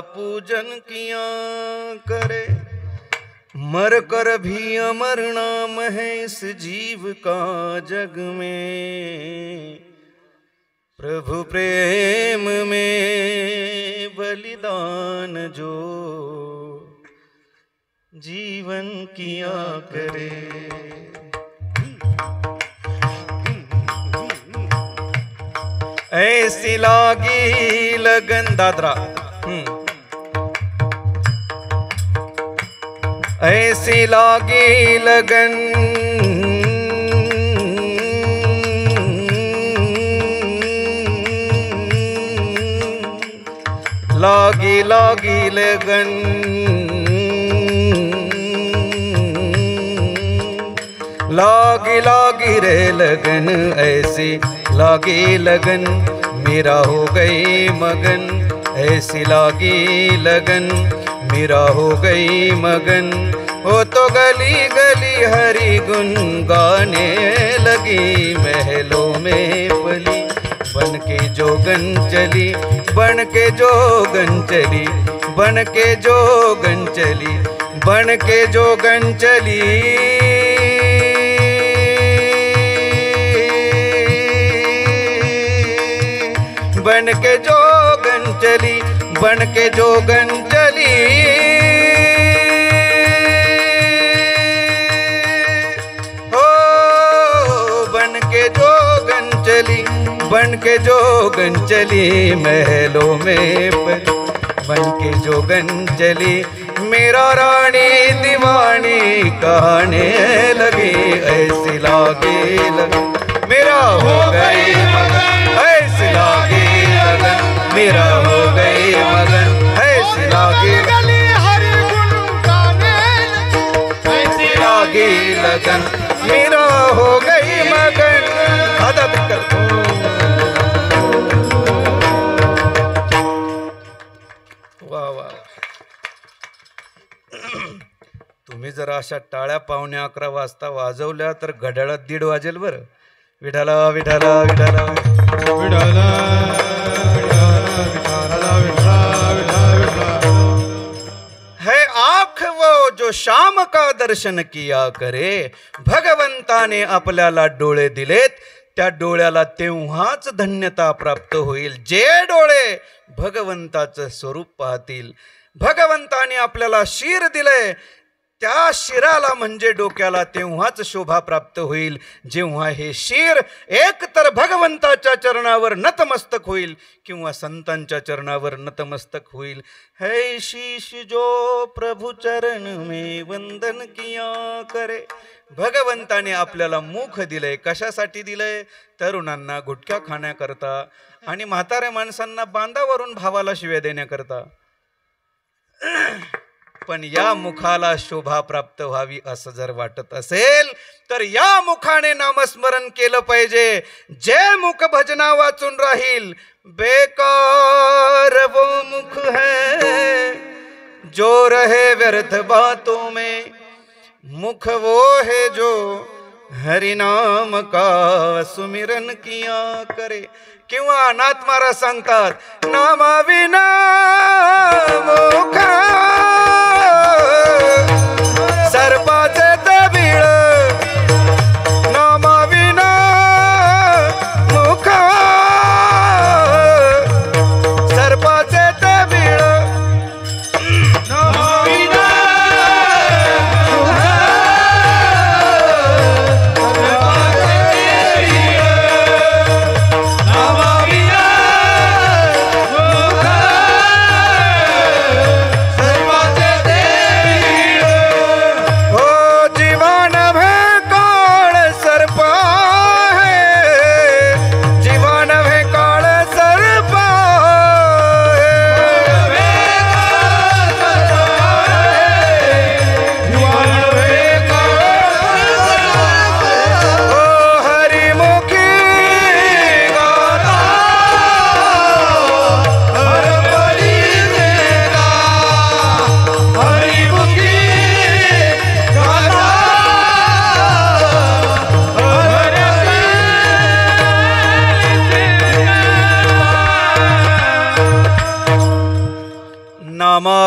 पूजन किया करे। मर कर भी अमर नाम है इस जीव का जग में, प्रभु प्रेम में बलिदान जो जीवन किया करे। ऐसी लागी लगन दादरा, ऐसी लागी लगन लागी लागी लगन लागी लागी रे लगन, ऐसी लागी लगन मेरा हो गई मगन। ऐसी लागी लगन मेरा हो गई मगन। वो तो गली गली हरि गुन गाने लगी, महलों में पली बन के जोगन चली, बन के जोगन चली, बन के जोगन चली, बन के जोगन चली। बन के जोगन चली, बन के जोगन चली। हो बन के जोगन चली, बन के जोगन चली, महलों में बन के जोगन चली। मेरा रानी दीवानी कहने लगी, ऐसी लागे लगी मेरा हो गई मगन। ऐसी लागे लगन मेरा हो गई मगन। ऐसी लागे हरि गुण गाने, ऐसी लागे लगन मेरा हो गई मगन। आदत कर वाह वाह। तुम्ही जर अशा टाळ्या 11:15 वाजता वाजवल्या तर घड्याळात 1:30 वाजेल बरं. विठाला विठाला विठाला विठाला विठाला विठाला विठाला। है आँख वो जो शाम का दर्शन किया करे, भगवंताने आपल्याला डोळे दिलेत, त्या डोळ्याला तेव्हाच धन्यता प्राप्त होईल जे डोळे भगवंताचं स्वरूप पाहतील. भगवंताने आपल्याला शिर दिले, त्या शिराला म्हणजे डोक्याला तेव्हाच शोभा प्राप्त होईल जेव्हा हे शिर एक तर भगवंताच्या चरणावर नतमस्तक होईल किंवा संतांच्या चरणावर नतमस्तक होईल. है शीश जो प्रभु चरण में वंदन किया करे. भगवंताने आपल्याला मुख दिलंय. कशासाठी दिलंय? तरुणांना गुटखा खाण्याकरता आणि म्हाताऱ्या माणसांना बांधावरून भावाला शिव्या देण्याकरता. पण या मुखाला शोभा प्राप्त व्हावी असं जर वाटत असेल तर या मुखाने नामस्मरण केलं पाहिजे. जे मुख भजना वाचून राहील, बेकार वो मुख है जो रहे व्यर्थ बातों में. मुख वो है जो हरि नाम का सुमिरन किया करे. किंवा नाथ महाराज सांगतात, नामा विना मुख सर्पाचे तबिळ, नामा विना मुख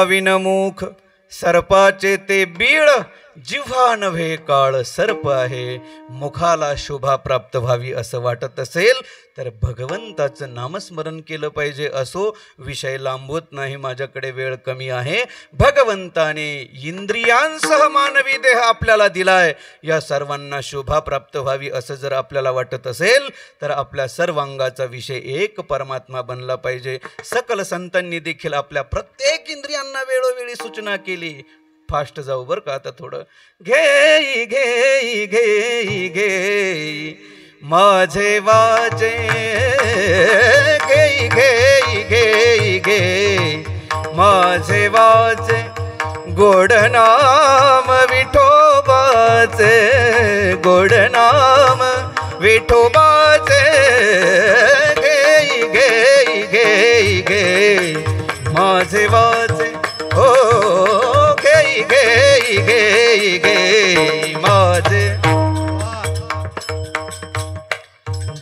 विनमुख सर्पाचे ते बीळ जिव्हा नव्हे काळ सर्प आहे. मुखाला शोभा प्राप्त व्हावी असं वाटत असेल तर भगवंताचं नामस्मरण केलं पाहिजे. असो, विषय लांबवत नाही, माझ्याकडे वेळ कमी आहे. भगवंताने इंद्रियांसह मानवी देह आपल्याला दिलाय. या सर्वांना शोभा प्राप्त व्हावी असं जर आपल्याला वाटत असेल तर आपल्या सर्वांगाचा विषय एक परमात्मा बनला पाहिजे. सकल संतांनी देखील आपल्या प्रत्येक इंद्रियांना वेळोवेळी सूचना केली. फास्ट जाऊ बरं का आता थोडं. घे घे घे घे माझे वाचे, घे घे घे घे माझे वाचे, गोड नाम विठोबाचे, गोड नाम विठोबाचे. घे घे घे घे माझे वाचे, हो घे घे घे माझे.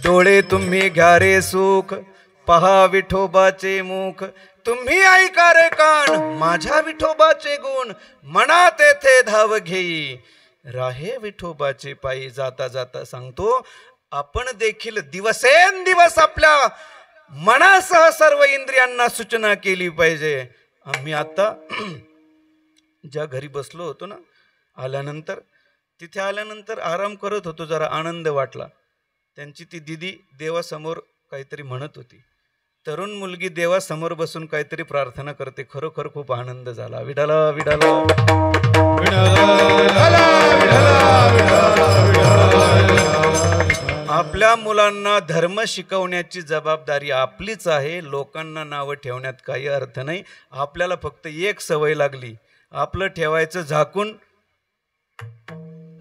डोळे तुम्ही घ्या रे सुख, पहा विठोबाचे मुख. तुम्ही ऐका रे कान, माझ्या विठोबाचे गुण. मना तेथे धाव घेई, राहे विठोबाचे पायी. जाता जाता सांगतो, आपण देखील दिवसेंदिवस आपल्या मनासह सर्व इंद्रियांना सूचना केली पाहिजे. आम्ही आता ज्या घरी बसलो होतो ना, आल्यानंतर तिथे आल्यानंतर आराम करत होतो, जरा आनंद वाटला. त्यांची ती दिदी देवासमोर काहीतरी म्हणत होती. तरुण मुलगी देवासमोर बसून काहीतरी प्रार्थना करते. खरोखर खूप आनंद झाला. विडाला विडाला आपल्या मुलांना धर्म शिकवण्याची जबाबदारी आपलीच आहे. लोकांना नावं ठेवण्यात काही अर्थ नाही. आपल्याला फक्त एक सवय लागली, आपलं ठेवायचं झाकून.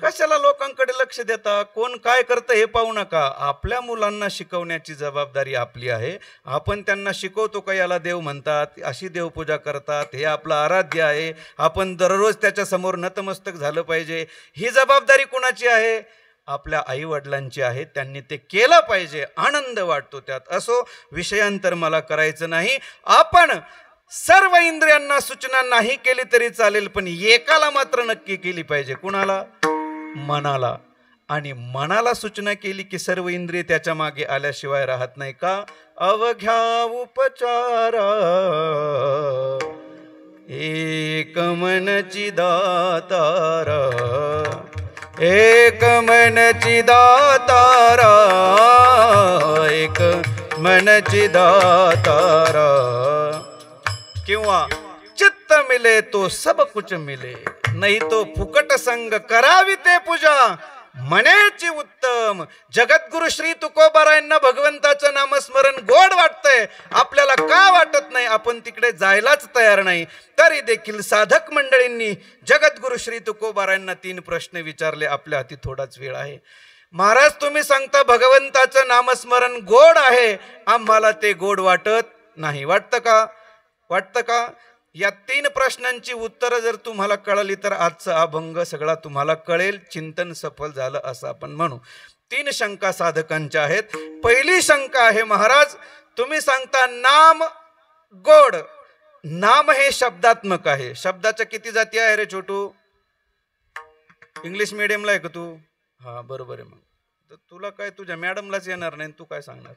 कशाला लोकांकडे लक्ष देता, कोण काय करतं हे पाहू नका. आपल्या मुलांना शिकवण्याची जबाबदारी आपली आहे. आपण त्यांना शिकवतो का याला देव म्हणतात, अशी देवपूजा करतात, हे आपलं आराध्य आहे, आपण दररोज त्याच्या समोर नतमस्तक झालं पाहिजे. ही जबाबदारी कोणाची आहे? आपल्या आई वडिलांची आहे. त्यांनी ते केलं पाहिजे. आनंद वाटतो त्यात. असो, विषयांतर मला करायचं नाही. आपण सर्व इंद्रियांना सूचना नाही केली तरी चालेल, पण एकाला मात्र नक्की केली पाहिजे. कुणाला? मनाला. आणि मनाला सूचना केली की सर्व इंद्रिय त्याच्या मागे आल्याशिवाय राहत नाही का? अवघ्या उपचारा एक मनची दातारा, एक मनची दातारा, एक मनची दातारा. किंवा चित्त मिले तो सब कुछ मिले, नाही तो फुकट संग करावी ते पूजा. मनेची उत्तम. जगद्गुरु श्री तुकोबारायांना भगवंताचं नामस्मरण गोड वाटतंय, आपल्याला का वाटत नाही? आपण तिकडे जायलाच तयार नाही. तरी देखील साधक मंडळींनी जगद्गुरु श्री तुकोबारायांना 3 प्रश्न विचारले. आपल्या हाती थोडाच वेळ आहे. महाराज, तुम्ही सांगता भगवंताचं नामस्मरण गोड आहे, आम्हाला ते गोड वाटत नाही. वाटतं का? वाटतं का? या 3 प्रश्नांची उत्तरं जर तुम्हाला कळली तर आजचा अभंग सगळा तुम्हाला कळेल. चिंतन सफल झालं असं आपण म्हणू. 3 शंका साधकांच्या आहेत. पहिली शंका आहे, महाराज तुम्ही सांगता नाम गोड. नाम हे शब्दात्मक आहे. शब्दाच्या किती जाती आहे रे छोटू? इंग्लिश मीडियमला आहे का तू? हा, बरोबर आहे. मग तुला काय, तुझ्या मॅडमलाच येणार नाही, तू काय सांगणार?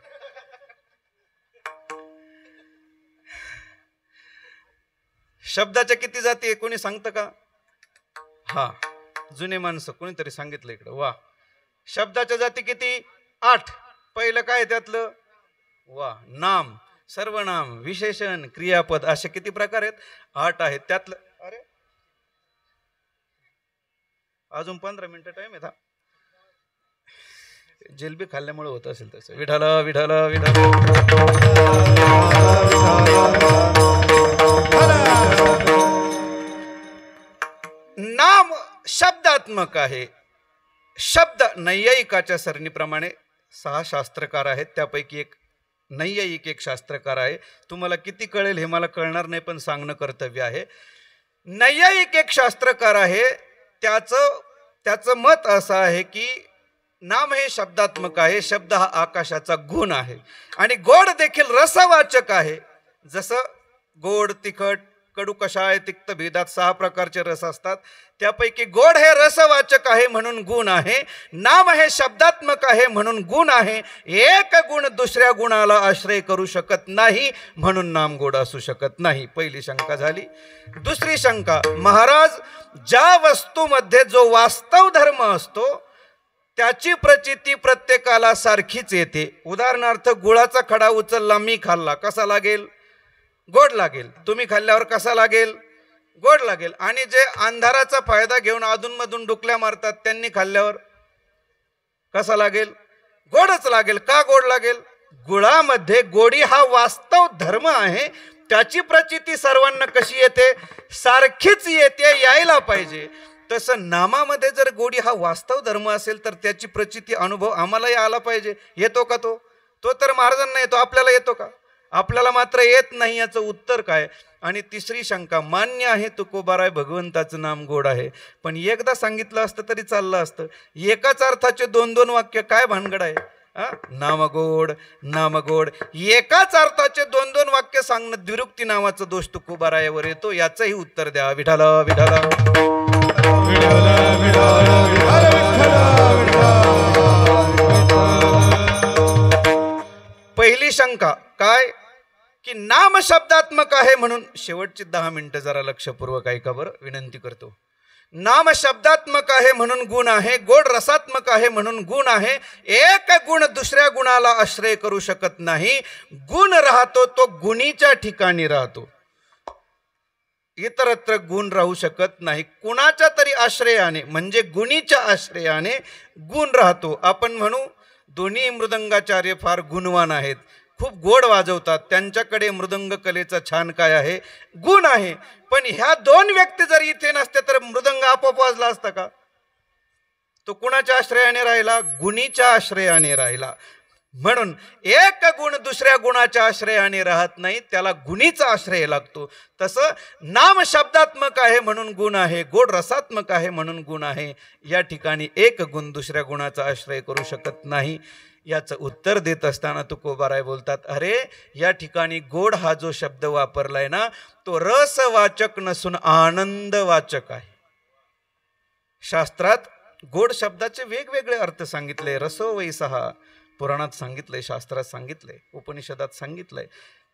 शब्दाच्या किती जाती आहे कोणी सांगतं का? हा, जुने माणसं कोणीतरी सांगितलं इकडं. वा, शब्दाच्या जाती किती? 8. पहिलं काय त्यातलं? वा, नाम, सर्वनाम, विशेषण, क्रियापद, असे किती प्रकार आहेत? 8 आहेत. त्यातलं, अरे अजून 15 मिनिटं टाइम आहे. जिलबी खाल्ल्यामुळे होत असेल तसं. विठाला विठाला विठाला. नाम शब्दात्मक आहे. शब्द नैयायिकाच्या सरणीप्रमाणे 6 शास्त्रकार आहेत. त्यापैकी एक नैयायिक एक शास्त्रकार आहे. तुम्हाला किती कळेल हे मला कळणार नाही, पण सांगणं कर्तव्य आहे. नैयायिक एक शास्त्रकार आहे. त्याचं मत असं आहे की नाम हे शब्दात्मक आहे. शब्द हा आकाशाचा गुण आहे आणि गोड देखील रसवाचक आहे. जसं गोड, तिखट, कडू कषाय तिक्त भेदात 6 प्रकारचे रस असतात. त्यापैकी गोड हे रसवाचक आहे म्हणून गुण आहे. नाम हे शब्दात्मक आहे म्हणून गुण आहे. एक गुण दुसऱ्या गुणाला आश्रय करू शकत नाही म्हणून नाम गोड असू शकत नाही. पहिली शंका झाली. दुसरी शंका, महाराज ज्या वस्तूमध्ये जो वास्तव धर्म असतो त्याची प्रचिती प्रत्येकाला सारखीच येते. उदाहरणार्थ गुळाचा खडा उचलला, मी खाल्ला, कसा लागेल? गोड लागेल. तुम्ही खाल्ल्यावर कसा लागेल? गोड लागेल. आणि जे अंधाराचा फायदा घेऊन अधूनमधून डुकल्या मारतात त्यांनी खाल्ल्यावर कसा लागेल? गोडच लागेल. का गोड लागेल? गुळामध्ये गोडी हा वास्तव धर्म आहे. त्याची प्रचिती सर्वांना कशी येते? सारखीच येते, यायला पाहिजे. तसं नामामध्ये जर गोडी हा वास्तव धर्म असेल तर त्याची प्रचिती अनुभव आम्हालाही आला पाहिजे. येतो का तो? तो तर महाराजांना येतो, आपल्याला येतो का? आपल्याला मात्र येत नाही. याचं उत्तर काय? आणि तिसरी शंका, मान्य आहे तुकोबाराय भगवंताचं नाम गोड आहे, पण एकदा सांगितलं असतं तरी चाललं असतं. एकाच अर्थाचे 2-2 वाक्य काय भानगड आहे? नाम गोड, नाम गोड. एकाच अर्थाचे 2-2 वाक्य सांगणं द्विरुक्ती नावाचा दोष तुकोबारायावर येतो. याचंही उत्तर द्या. विठाला विठाला विठाला विठाला विठाला. पहिली शंका काय? की नाम शब्दात्मक आहे म्हणून. शेवटची 10 मिनिटं जरा लक्षपूर्वक ऐका बरं, विनंती करतो. नाम शब्दात्मक आहे म्हणून गुण आहे. गोड रसात्मक आहे म्हणून गुण आहे. एक गुण दुसऱ्या गुणाला आश्रय करू शकत नाही. गुण राहतो तो गुणीच्या ठिकाणी राहतो, इतरत्र गुण राहू शकत नाही. कुणाच्या तरी आश्रयाने म्हणजे गुणीच्या आश्रयाने गुण राहतो. आपण म्हणू दोन्ही मृदंगाचार्य फार गुणवान आहेत, खूप गोड वाजवतात, त्यांच्याकडे मृदंग कलेचा छान काय आहे? गुण आहे. पण ह्या 2 व्यक्ती जर इथे नसते तर मृदंग आपोआप वाजला असता का? तो कुणाच्या आश्रयाने राहिला? गुणीच्या आश्रयाने राहिला. म्हणून एक गुण दुसऱ्या गुणाच्या आश्रयाने राहत नाही, त्याला गुणीचा आश्रय लागतो. तसं नाम शब्दात्मक आहे म्हणून गुण आहे, गोड रसात्मक आहे म्हणून गुण आहे. या ठिकाणी एक गुण दुसऱ्या गुणाचा आश्रय करू शकत नाही. याचं उत्तर देत असताना तुकोबाराय बोलतात, अरे या ठिकाणी गोड हा जो शब्द वापरलाय ना तो रसवाचक नसून आनंदवाचक आहे. शास्त्रात गोड शब्दाचे वेगवेगळे अर्थ सांगितले. रसो वैसहा पुराणात सांगितलंय, शास्त्रात सांगितलंय, उपनिषदात सांगितलंय.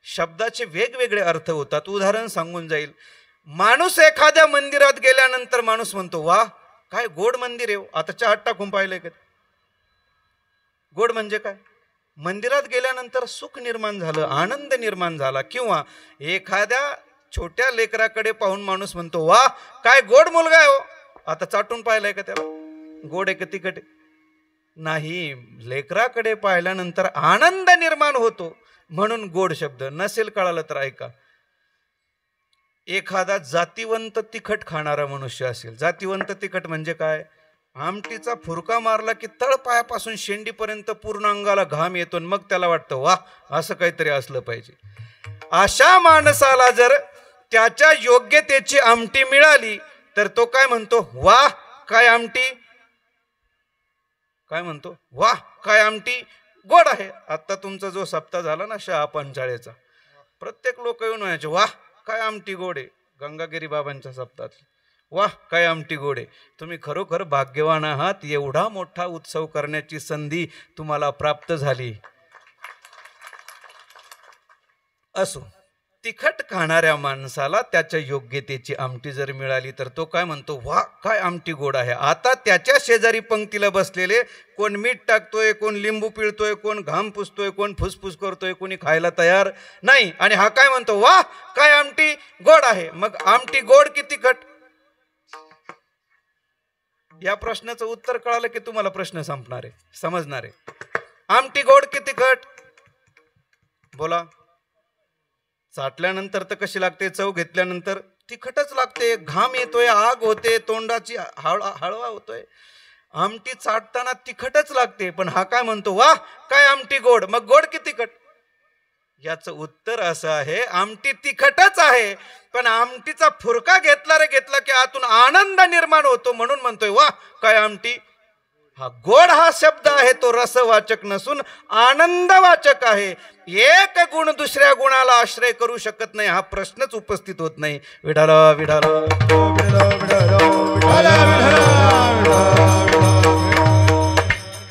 शब्दाचे वेगवेगळे अर्थ होतात. उदाहरण सांगून जाईल. माणूस एखाद्या मंदिरात गेल्यानंतर माणूस म्हणतो, वा काय गोड मंदिर आहे. आता चहात टाकून पाहिलंय का? गोड म्हणजे काय? मंदिरात गेल्यानंतर सुख निर्माण झालं, आनंद निर्माण झाला. किंवा एखाद्या छोट्या लेकराकडे पाहून माणूस म्हणतो, वा काय गोड मुलगा आहे हो. आता चाटून पाहिलंय का त्याला? गोड आहे का तिखट आहे? नाही. लेकराकडे पाहिल्यानंतर आनंद निर्माण होतो म्हणून गोड शब्द. नसेल कळालं तर ऐका. एखादा जातीवंत तिखट खाणारा मनुष्य असेल. जातीवंत तिखट म्हणजे काय? आमटीचा फुरका मारला की तळपायापासून शेंडीपर्यंत पूर्ण अंगाला घाम येतो, मग त्याला वाटतं वा असं काहीतरी असलं पाहिजे. अशा माणसाला जर त्याच्या योग्यतेची आमटी मिळाली तर तो काय म्हणतो? वा काय आमटी. काय म्हणतो? वा काय आमटी, गोड आहे. आता तुमचा जो सप्ताह झाला ना शहा पंचाळेचा, प्रत्येक लोक येऊन म्हणायचे वा काय आमटी गोड आहे. गंगागिरी बाबांच्या सप्ताहात वाह काय आमटी गोडे. तुम्ही खरोखर भाग्यवान आहात, एवढा मोठा उत्सव करण्याची संधी तुम्हाला प्राप्त झाली. असो, तिखट खाणाऱ्या माणसाला त्याच्या योग्यतेची आमटी जर मिळाली तर तो काय म्हणतो? वाह काय आमटी गोड आहे. आता त्याच्या शेजारी पंक्तीला बसलेले कोण मीठ टाकतोय, कोण लिंबू पिळतोय, कोण घाम पुसतोय, कोण फुसफुस करतोय, कोणी खायला तयार नाही. आणि हा काय म्हणतो? वाह काय आमटी गोड आहे. मग आमटी गोड की तिखट? या प्रश्नाचं उत्तर कळालं की तुम्हाला प्रश्न संपणार आहे, समजणार आहे. आमटी गोड की तिखट? बोला. चाटल्यानंतर तर कशी लागते? चव घेतल्यानंतर तिखटच लागते. घाम येतोय, आग होते, तोंडाची हळवा होतोय. आमटी चाटताना तिखटच लागते. पण हा काय म्हणतो? वाह काय आमटी गोड. मग गोड की तिखट? याचं उत्तर असं आहे, आमटी तिखटच आहे, पण आमटीचा फुरका घेतला की आतून आनंद निर्माण होतो म्हणून म्हणतोय वाह काय आमटी हा गोड हा शब्द आहे तो रसवाचक नसून आनंदवाचक आहे. एक गुण दुसऱ्या गुणाला आश्रय करू शकत नाही हा प्रश्नच उपस्थित होत नाही. विठाल विठाल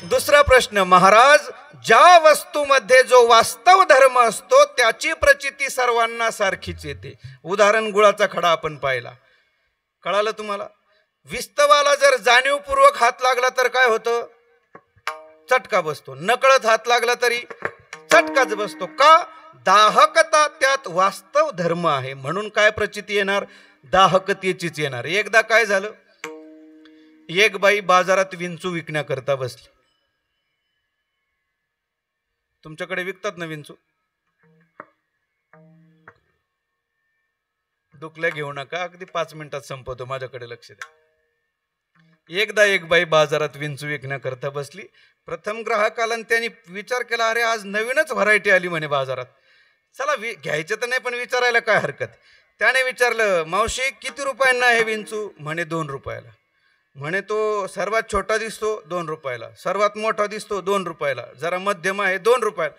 दुसरा प्रश्न, महाराज ज्या वस्तूमध्ये जो वास्तव धर्म असतो त्याची प्रचिती सर्वांना सारखीच येते. उदाहरण गुळाचा खडा आपण पाहिला, कळालं तुम्हाला? विस्तवाला जर जाणीवपूर्वक हात लागला तर काय होतं? चटका बसतो. नकळत हात लागला तरी चटकाच बसतो. का? दाहकता त्यात वास्तव धर्म आहे म्हणून काय प्रचिती येणार? दाहकतेचीच येणार. एकदा काय झालं, एक बाई बाजारात विंचू विकण्याकरता बसली. तुमच्याकडे विकतात ना विंचू? डुकल्या घेऊ नका, अगदी 5 मिनिटात संपवतो, माझ्याकडे लक्ष द्या. एकदा एक बाई बाजारात विंचू विकण्याकरता बसली. प्रथम ग्राहकाला त्यांनी विचार केला, अरे आज नवीनच व्हरायटी आली म्हणे बाजारात, चला घ्यायचं तर नाही पण विचारायला काय हरकत. त्याने विचारलं, मावशी किती रुपयांना हे विंचू? म्हणे 2 रुपयाला. म्हणे तो सर्वात छोटा दिसतो 2 रुपयाला, सर्वात मोठा दिसतो 2 रुपयाला, जरा मध्यम आहे 2 रुपयाला,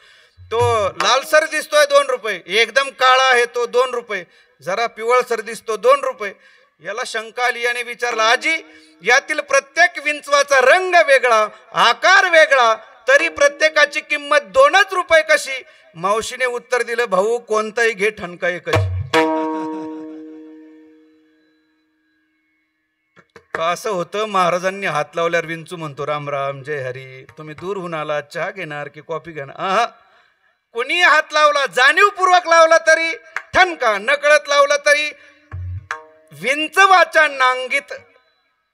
तो लालसर दिसतोय 2 रुपये, एकदम काळा आहे तो 2 रुपये, जरा पिवळसर दिसतो 2 रुपये. याला शंका आली आणि विचारला, आजी यातील प्रत्येक विंचवाचा रंग वेगळा, आकार वेगळा, तरी प्रत्येकाची किंमत 2च रुपये कशी? मावशीने उत्तर दिलं, भाऊ कोणताही घे ठणका एकच. असं होतं, महाराजांनी हात लावल्यावर विंचू म्हणतो, राम राम जय हरी, तुम्ही दूरहून आला, चहा घेणार की कॉफी घेणार? कोणी हात लावला, जाणीवपूर्वक लावला तरी ठणका, नकळत लावला तरी विंचवाच्या नांगीत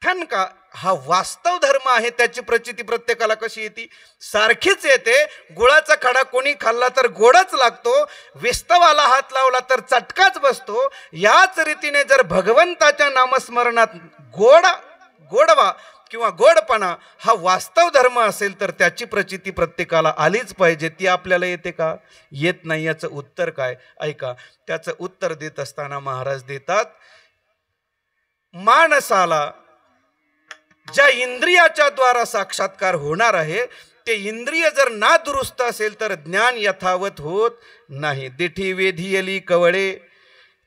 ठणका. हा वास्तव धर्म आहे. त्याची प्रचिती प्रत्येकाला कशी येते? सारखीच येते. गुळाचा खडा कोणी खाल्ला तर गोडच लागतो, विस्तवाला हात लावला तर चटकाच बसतो. याच रीतीने जर भगवंताच्या नामस्मरणात गोडवा किंवा गोडपणा हा वास्तव धर्म असेल तर त्याची प्रचिती प्रत्येकाला आलीच पाहिजे. ती आपल्याला येते का? येत नाही. याचं उत्तर काय? ऐका. त्याचं उत्तर देत असताना महाराज देतात, माणसाला ज्या इंद्रियाच्या द्वारा साक्षात्कार होणार आहे ते इंद्रिय जर ना दुरुस्त असेल तर ज्ञान यथावत होत नाही. दिठी वेधियली कवळे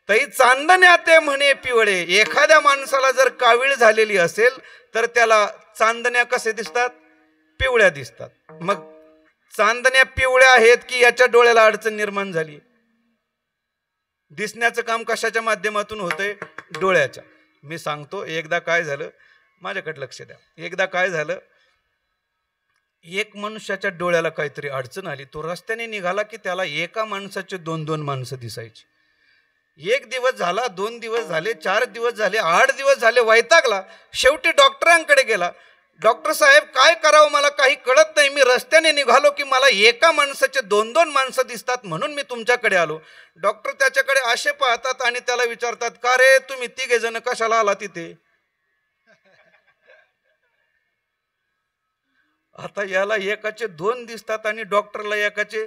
तै चांदण्या ते म्हणे पिवळे. एखाद्या माणसाला जर कावीळ झालेली असेल तर त्याला चांदण्या कसे दिसतात? पिवळ्या दिसतात. मग चांदण्या पिवळ्या आहेत की याच्या डोळ्याला अडचण निर्माण झाली? दिसण्याचं काम कशाच्या माध्यमातून होतंय? डोळ्याच्या. मी सांगतो, एकदा काय झालं, माझ्याकडे लक्ष द्या. एकदा काय झालं, एक मनुष्याच्या डोळ्याला काहीतरी अडचण आली. तो रस्त्याने निघाला की त्याला एका माणसाचे 2-2 माणसं दिसायची. 1 दिवस झाला, 2 दिवस झाले, 4 दिवस झाले, 8 दिवस झाले, वैतागला. शेवटी डॉक्टरांकडे गेला. डॉक्टर साहेब काय करावं मला काही कळत नाही, मी रस्त्याने निघालो की मला एका माणसाचे 2-2 माणसं दिसतात म्हणून मी तुमच्याकडे आलो. डॉक्टर त्याच्याकडे असे पाहतात आणि त्याला विचारतात, का रे तुम्ही 3 जण कशाला आला तिथे? आता याला एकाचे 2 दिसतात आणि डॉक्टरला एकाचे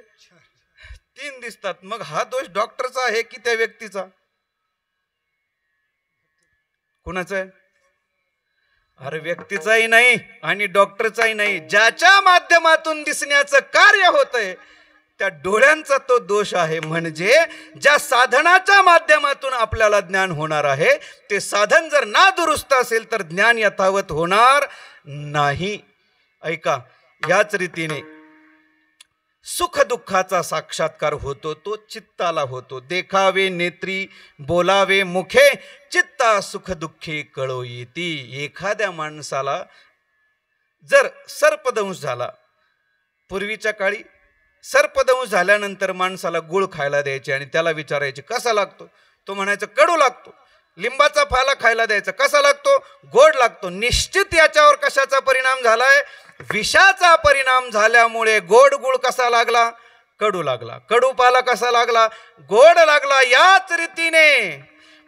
3 दिसतात. मग हा दोष डॉक्टरचा आहे की त्या व्यक्तीचा? कुणाचा आहे? अरे व्यक्तीचाही नाही आणि डॉक्टरचाही नाही. ज्याच्या माध्यमातून दिसण्याचं कार्य होतंय त्या डोळ्यांचा तो दोष आहे. म्हणजे ज्या साधनाच्या माध्यमातून आपल्याला ज्ञान होणार आहे ते साधन जर ना दुरुस्त असेल तर ज्ञान यथावत होणार नाही. ऐका, याच रीतीने सुख दुःखाचा साक्षात्कार होतो तो चित्ताला होतो. देखावे नेत्री, बोलावे मुखे, चित्ता सुख दुःखे कळो येती. एखाद्या माणसाला जर सर्पदंश झाला, पूर्वीच्या काळी सर्पदंश झाल्यानंतर माणसाला गुळ खायला द्यायचे आणि त्याला विचारायचे कसा लागतो? तो म्हणायचा कडू लागतो. लिंबाचा फाला खायला द्यायचा, कसा लागतो? गोड लागतो. निश्चित याच्यावर कशाचा परिणाम झालाय? विषाचा परिणाम झाल्यामुळे गोड गुळ कसा लागला? कडू लागला. कडू पाला कसा लागला? गोड लागला. याच रीतीने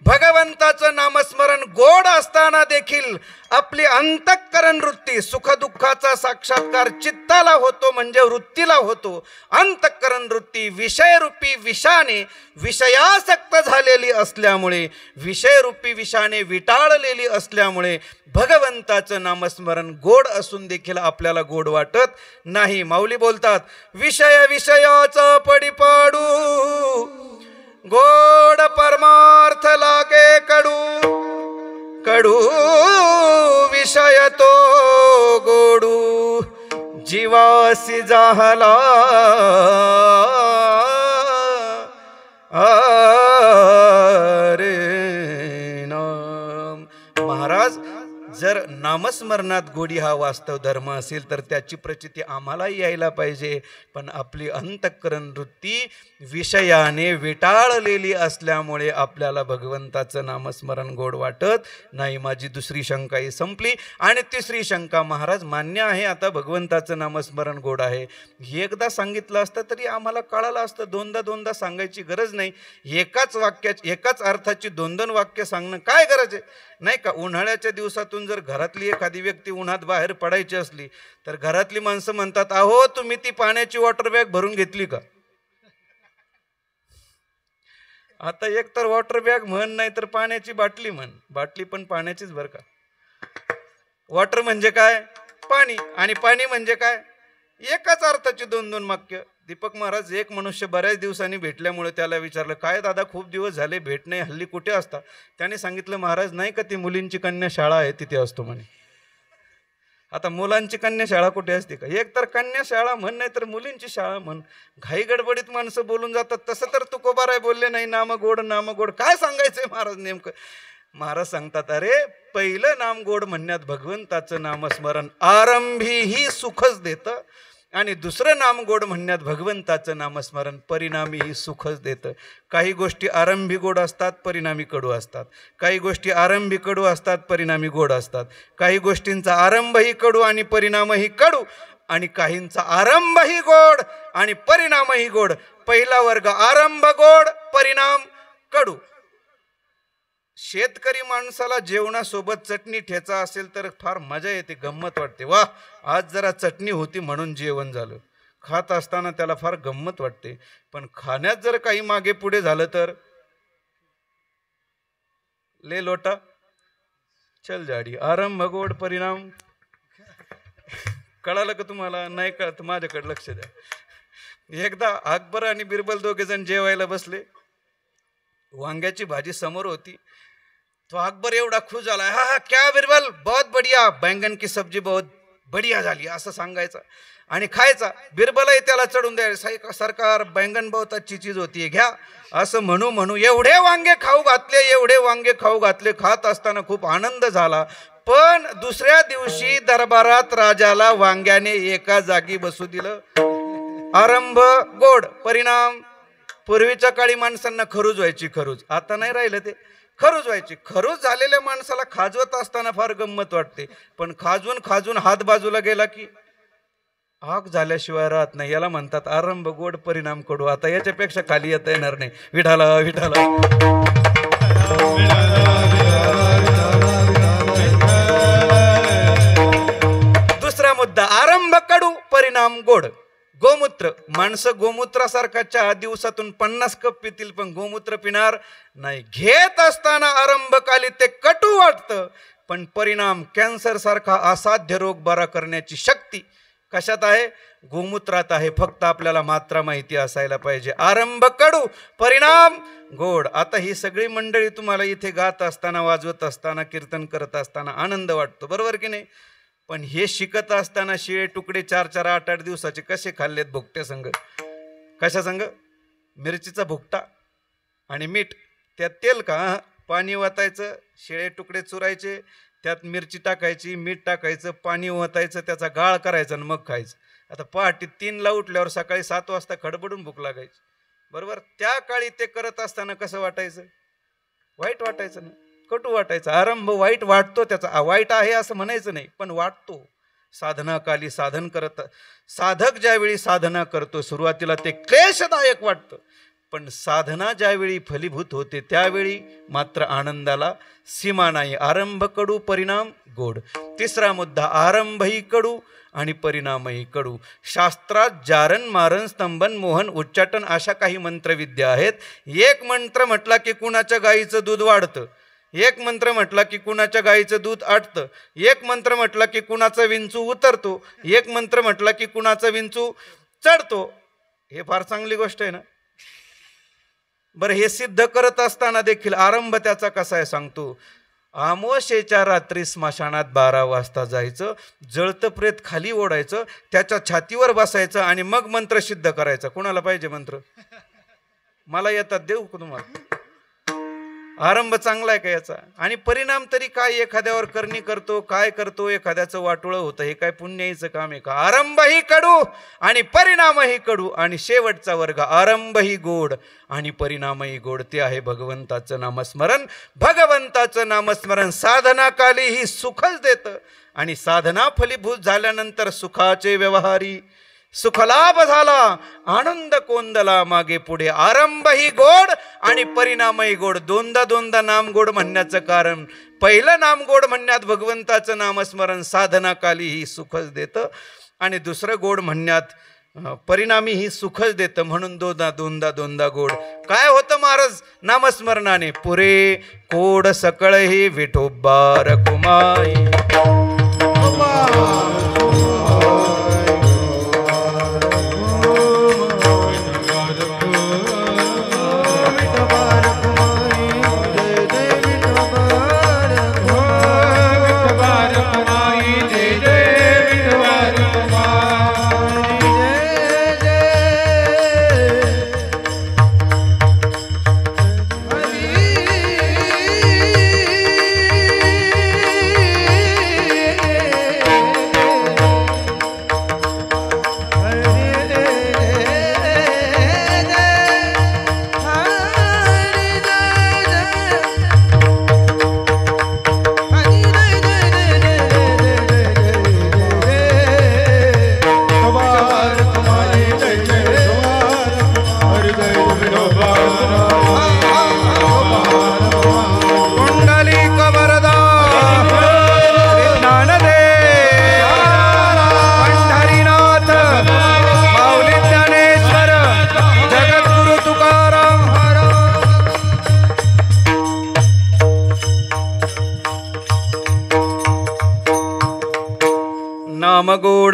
भगवंताचं नामस्मरण गोड असताना देखील आपली अंतःकरण वृत्ती सुखदुःखाचा साक्षात्कार चित्ताला होतो, म्हणजे वृत्तीला होतो. अंतःकरण वृत्ती विषयरूपी विषाने विषयासक्त झालेली असल्यामुळे, विषयरूपी विषाने विटाळलेली असल्यामुळे भगवंताचं नामस्मरण गोड असून देखील आपल्याला गोड वाटत नाही. माऊली बोलतात, विषय विषयाचा पडिपाडू गोड परमार्थ लागे कडू, कडू विषय तो गोडू जीवासी जाहला रे नाम. महाराज, जर नामस्मरणात गोडी हा वास्तव धर्म असेल तर त्याची प्रचिती आम्हालाही यायला पाहिजे. पण आपली अंतःकरण वृत्ती विषयाने विटाळलेली असल्यामुळे आपल्याला भगवंताचं नामस्मरण गोड वाटत नाही. माझी दुसरी शंका ही संपली. आणि तिसरी शंका, महाराज मान्य आहे आता भगवंताचं नामस्मरण गोड आहे, एकदा सांगितलं असतं तरी आम्हाला कळालं असतं, दोनदा सांगायची गरज नाही. एकाच वाक्याची, एकाच अर्थाची दोन वाक्य सांगणं काय गरज आहे, नाही का? उन्हाळ्याच्या दिवसातून जर घरातली एखादी व्यक्ती उन्हात बाहेर पडायची असली तर घरातली माणसं म्हणतात, अहो तुम्ही ती पाण्याची वॉटर बॅग भरून घेतली का? आता एक तर वॉटर बॅग म्हण, नाही तर पाण्याची बाटली म्हण. बाटली पण पाण्याचीच बरं का. वॉटर म्हणजे काय? पाणी. आणि पाणी म्हणजे काय? एकाच अर्थाची दोन वाक्य. दीपक महाराज, एक मनुष्य बऱ्याच दिवसांनी भेटल्यामुळे त्याला विचारलं, काय दादा खूप दिवस झाले भेट नाही, हल्ली कुठे असता? त्याने सांगितलं, महाराज नाही का ती मुलींची कन्या शाळा आहे तिथे असतो म्हणे. आता मुलांची कन्या शाळा कुठे असते का? एक तर कन्या शाळा म्हण, नाही तर मुलींची शाळा म्हण. घाई गडबडीत माणसं बोलून जातात. तसं तर तुकोबाराय बोलले नाही, नामगोड नामगोड. काय सांगायचंय महाराज नेमकं? महाराज सांगतात, अरे पहिलं नाम गोड म्हणण्यात भगवंताचं नामस्मरण आरंभीही सुखच देतं, आणि दुसरं नाम गोड म्हणण्यात भगवंताचं नामस्मरण परिणामीही सुखच देतं. काही गोष्टी आरंभी गोड असतात, परिणामी कडू असतात. काही गोष्टी आरंभी कडू असतात, परिणामी गोड असतात. काही गोष्टींचा आरंभही कडू आणि परिणामही कडू, आणि काहींचा आरंभही गोड आणि परिणामही गोड. पहिला वर्ग आरंभ गोड, परिणाम कडू. शेतकरी माणसाला जेवणासोबत चटणी ठेचा असेल तर फार मजा येते, गंमत वाटते. वा, आज जरा चटणी होती म्हणून जेवण झालं. खात असताना त्याला फार गंमत वाटते. पण खाण्यात जर काही मागे पुढे झालं तर ले लोटा चल जाडी. आरंभ गोड, परिणाम. कळालं का तुम्हाला? नाही कळत माझ्याकडे लक्ष द्या. एकदा अकबर आणि बिरबल दोघे जण जेवायला बसले. वांग्याची भाजी समोर होती. तो अकबर एवढा खुश झाला, हा हा क्या बिरबल, बहुत बढ़िया, बैंगन की सब्जी बहुत बढ़िया झाली असं सांगायचा आणि खायचा. बिरबलही त्याला चढून द्यायला, सरकार बैंगन बहुत अच्छी चीज होती, घ्या असं म्हणू एवढे वांगे खाऊ घातले, एवढे वांगे खाऊ घातले. खात असताना खूप आनंद झाला. पण दुसऱ्या दिवशी दरबारात राजाला वांग्याने एका जागी बसू दिलं. आरंभ गोड, परिणाम. पूर्वीच्या काळी माणसांना खरूज व्हायची, खरूज. आता नाही राहिलं ते. खरूज व्हायची. खरूज झालेल्या माणसाला खाजवत असताना फार गंमत वाटते. पण खाजून हात बाजूला गेला की आग झाल्याशिवाय राहत नाही. याला म्हणतात आरंभ गोड, परिणाम कडू. आता याच्यापेक्षा खाली येता येणार नाही. विठाला विठाला. दुसरा मुद्दा, आरंभ कडू, परिणाम गोड. गोमूत्र. माणसं गोमूत्रासारखा चहा दिवसातून 50 कप पितील, पण गोमूत्र पिणार नाही. घेत असताना आरंभकाली ते कटू वाटतं, पण परिणाम कॅन्सर सारखा असाध्य रोग बरा करण्याची शक्ती कशात आहे? गोमूत्रात आहे. फक्त आपल्याला मात्रा माहिती असायला पाहिजे. आरंभ कडू, परिणाम गोड. आता ही सगळी मंडळी तुम्हाला इथे गात असताना, वाजवत असताना, कीर्तन करत असताना आनंद वाटतो, बरोबर की नाही? पण हे शिकत असताना शिळे तुकडे 4-4, 8-8 दिवसाचे कसे खाल्लेत भुकट्या संग? कशा संग? मिरचीचा भुकटा आणि मीठ. त्यात तेल का? पाणी ओतायचं, शिळे तुकडे चुरायचे, त्यात मिरची टाकायची, मीठ टाकायचं, पाणी ओतायचं, त्याचा गाळ करायचा आणि मग खायचं. आता पहाटे 3ला उठल्यावर सकाळी 7 वाजता खडबडून भूक लागायची, बरोबर? त्या काळी ते करत असताना कसं वाटायचं? वाईट वाटायचं ना, कटू वाटायचं. आरंभ वाईट वाटतो, त्याचा वाईट आहे असं म्हणायचं नाही, पण वाटतो. साधनाकाली साधन करत, साधक ज्यावेळी साधना करतो सुरुवातीला ते क्लेशदायक वाटतं, पण साधना ज्यावेळी फलीभूत होते त्यावेळी मात्र आनंदाला सीमा नाही. आरंभ कडू परिणाम गोड. तिसरा मुद्दा, आरंभही कडू आणि परिणामही कडू. शास्त्रात जारण मारण स्तंभन मोहन उच्चाटन अशा काही मंत्रविद्या आहेत. एक मंत्र म्हटला की कुणाच्या गाईचं दूध वाढतं, एक मंत्र म्हटला की कुणाच्या गाईचं दूध आटतं, एक मंत्र म्हटला की कुणाचा विंचू उतरतो, एक मंत्र म्हटला की कुणाचा विंचू चढतो. हे फार चांगली गोष्ट आहे ना. बरं, हे सिद्ध करत असताना देखील आरंभ त्याचा कसा आहे सांगतो. अमावस्येच्या रात्री स्मशानात 12 वाजता जायचं, जळतं प्रेत खाली ओढायचं, त्याच्या छातीवर बसायचं आणि मग मंत्र सिद्ध करायचा. कोणाला पाहिजे मंत्र? मला येतात, देऊ का तुम्हाला? आरंभ चांगला आहे का याचा? आणि परिणाम तरी काय? एखाद्यावर करणी करतो, काय करतो, एखाद्याचं वाटोळं होतं, हे काय पुण्याईचं काम आहे का? आरंभही कडू आणि परिणामही कडू. आणि शेवटचा वर्ग, आरंभही गोड आणि परिणामही गोड, ते आहे भगवंताचं नामस्मरण. भगवंताचं नामस्मरण साधनाकाली ही सुखच देतं आणि साधना फलीभूत झाल्यानंतर सुखाचे व्यवहारी. सुखलाभ झाला, आनंद कोंदला मागे पुढे. आरंभही गोड आणि परिणामही गोड. दोनदा नाम गोड म्हणण्याचं कारण, पहिलं नाम गोड म्हणण्यात भगवंताचं नामस्मरण साधनाकाली ही सुखच देतं आणि दुसरं गोड म्हणण्यात परिणामी ही सुखच देतं. म्हणून दोनदा गोड. काय होतं महाराज नामस्मरणाने? पुरे कोड सकळही विठोबा रखुमाई.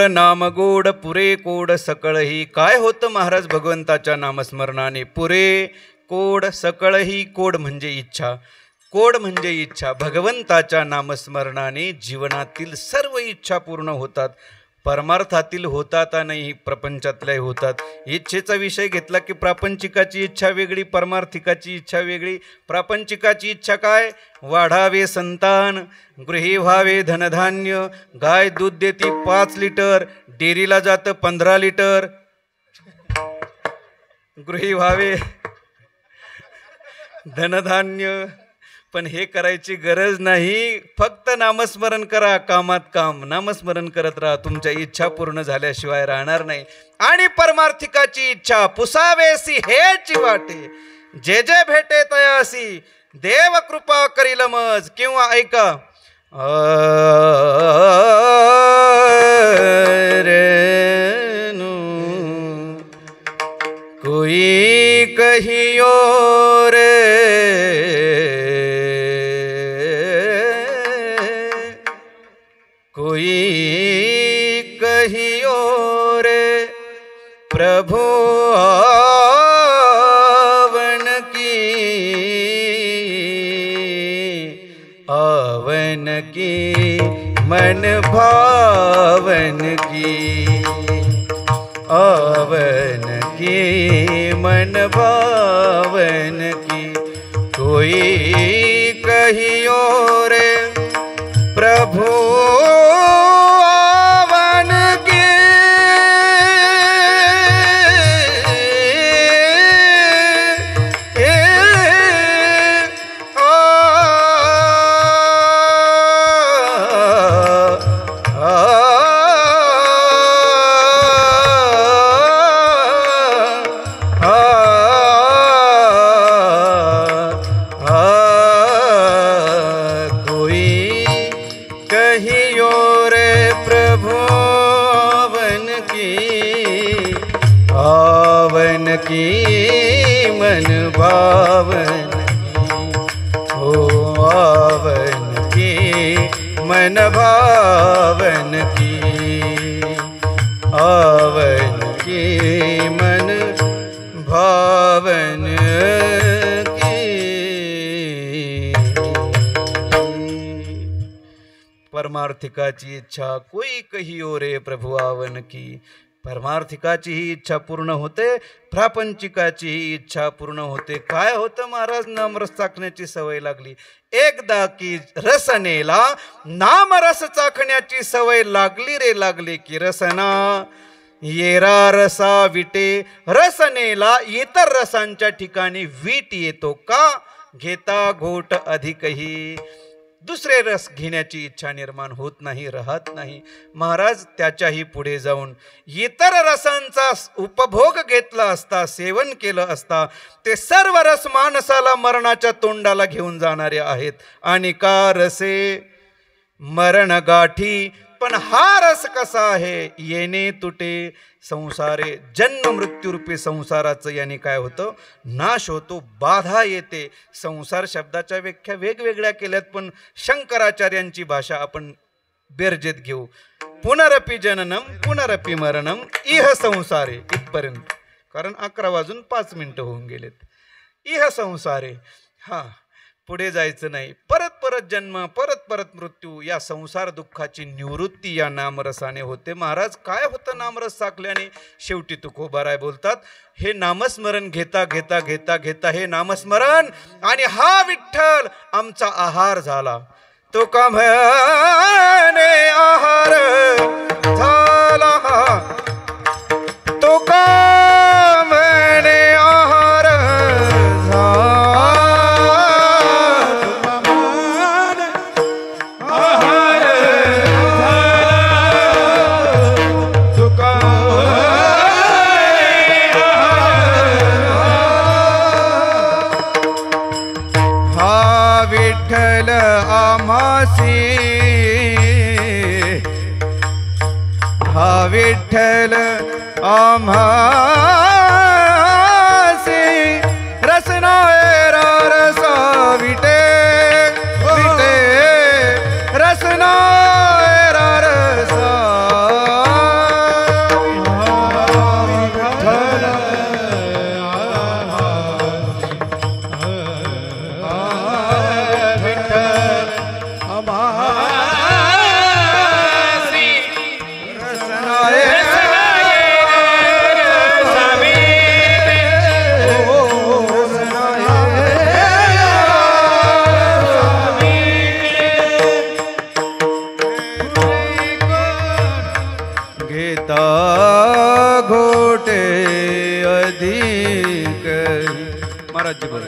नाम गोड पुरे कोड सकळही. काय होतं महाराज भगवंताच्या नामस्मरणाने? पुरे कोड सकळही. कोड म्हणजे इच्छा, कोड म्हणजे इच्छा. भगवंताच्या नामस्मरणाने जीवनातील सर्व इच्छा पूर्ण होतात. परमार्थातील होतात आणि प्रपंचातल्याही होतात. इच्छेचा विषय घेतला की प्रापंचिकाची इच्छा वेगळी, परमार्थिकाची इच्छा वेगळी. प्रापंचिकाची इच्छा काय? वाढावे संतान, गृही व्हावे धनधान्य. गाय दूध देते 5 लिटर, डेअरीला जातं 15 लिटर. गृही व्हावे धनधान्य. पण हे करायची गरज नाही. फक्त नामस्मरण करा, कामात काम. नामस्मरण करत राहा, तुमच्या इच्छा पूर्ण झाल्याशिवाय राहणार नाही. आणि परमार्थिकाची इच्छा पुसावेसी हेची वाटे, जे जे भेटे तयासी देव कृपा करील मज. किंवा ऐका, कोई कहियो रे कोई कहियो रे प्रभु आवन की, आवन की मन भावन की, आवन की मन भावन की. कोई कहियो रे प्रभु आवन की, की आवन की मन भावन की हो आवन की मन भावन की आवन की मन भावन की। परमार्थिकाची इच्छा कोई कहियो रे प्रभु आवन की। परमार्थिकाची ही इच्छा पूर्ण होते, प्रापंचिकाची ही इच्छा पूर्ण होते. काय होतं महाराज? नामरस चाखण्याची सवय लागली. एकदा की रसनेला नामरस चाखण्याची सवय लागली रे लागली की रसना येरा रसा विटे. रसनेला इतर रसांच्या ठिकाणी वीट येतो का? घेता घोट अधिकही दुसरे रस घेण्याची इच्छा निर्माण होत नाही, राहत नाही. महाराज त्याच्याही पुढे जाऊन इतर रसांचा उपभोग घेतला असता, सेवन केलं असता, ते सर्व रस माणसाला मरणाच्या तोंडाला घेऊन जाणारे आहेत. आणि का रसे मरण गाठी. पण हा रस कसा आहे? येणे तुटे संसारे. जन्म मृत्यूरूपी संसाराचं याने काय होतं? नाश होतो, बाधा येते. संसार शब्दाच्या व्याख्या वेगवेगळ्या केल्यात, पण शंकराचार्यांची भाषा आपण बेरजेत घेऊ. पुनरपि जननम पुनरपि मरणम इह संसारे इथपर्यंत, कारण 11:05 होऊन गेलेत. इह संसारे, हा पुढे जायचं नाही. परत परत जन्म, परत परत मृत्यू. या संसार दुःखाची निवृत्ती या नामरसाने होते. महाराज काय होतं नामरस चाखल्याने? शेवटी तुकोबाराय बोलतात, हे नामस्मरण घेता घेता घेता घेता हे नामस्मरण आणि हा विठ्ठल आमचा आहार झाला. तो का म्हणे आहार झाला, तो का म्हणे आहार झाला. विठ्ठल आम्हासी, हा विठ्ठल आम्हासी रसना एरा रसा विटे विटे रसना एरा रसा. घोटे अधिक महाराज जी बोला.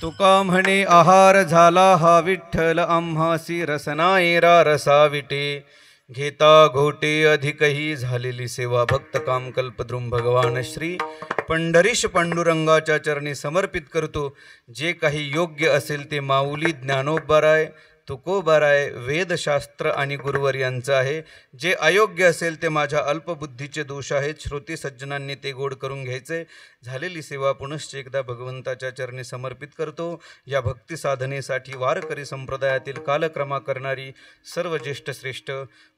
तुका म्हणे आहार झाला हा विठ्ठल आम्हासी रसनायरा रसाविटे घेता घोटे अधिकही झालेली सेवा भक्त काम कल्पद्रुम भगवान श्री पंढरीश पांडुरंगाच्या चरणी समर्पित करतो. जे काही योग्य असेल ते माऊली ज्ञानोबराय तुकोबराय वेदशास्त्र आणि गुरुवर यांचं आहे. जे अयोग्य असेल ते माझ्या अल्पबुद्धीचे दोष आहेत. श्रोती सज्जनांनी ते गोड करून घ्यायचे. झालेली सेवा पुनश्च एकदा भगवंताच्या चरणी समर्पित करतो. या भक्ती साधनेसाठी वारकरी संप्रदायातील कालक्रमा करणारी सर्व ज्येष्ठ श्रेष्ठ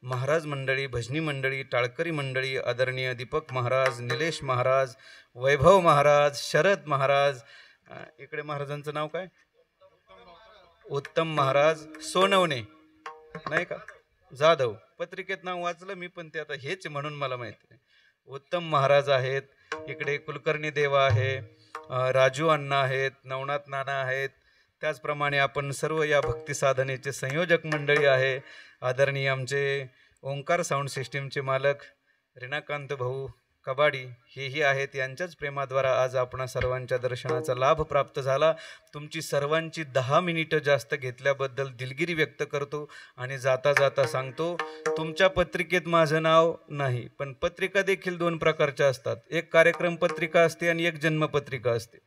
महाराज मंडळी, भजनी मंडळी, टाळकरी मंडळी, आदरणीय दीपक महाराज, निलेश महाराज, वैभव महाराज, शरद महाराज, इकडे महाराजांचं नाव काय, उत्तम महाराज, सोनवणे नाही का, जाधव, पत्रिकेत नाव वाचलं मी पण ते आता हेच म्हणून मला माहिती नाही. उत्तम महाराज आहेत, इकडे कुलकर्णी देवा आहे, राजू अण्णा आहेत, नवनाथ नाना आहेत. त्याचप्रमाणे आपण सर्व या भक्ती साधनेचे संयोजक मंडळी आहे. आदरणीय आमचे ओंकार साऊंड सिस्टीमचे मालक रिनाकांत भाऊ कबाडी हेही आहेत. यांच्याच प्रेमाद्वारा आज आपणा सर्वांच्या दर्शनाचा लाभ प्राप्त झाला. तुमची सर्वांची 10 मिनिटं जास्त घेतल्याबद्दल दिलगिरी व्यक्त करतो आणि जाता जाता सांगतो, तुमच्या पत्रिकेत माझं नाव नाही, पण पत्रिका देखील 2 प्रकारच्या असतात. एक कार्यक्रम पत्रिका असते आणि एक जन्मपत्रिका असते.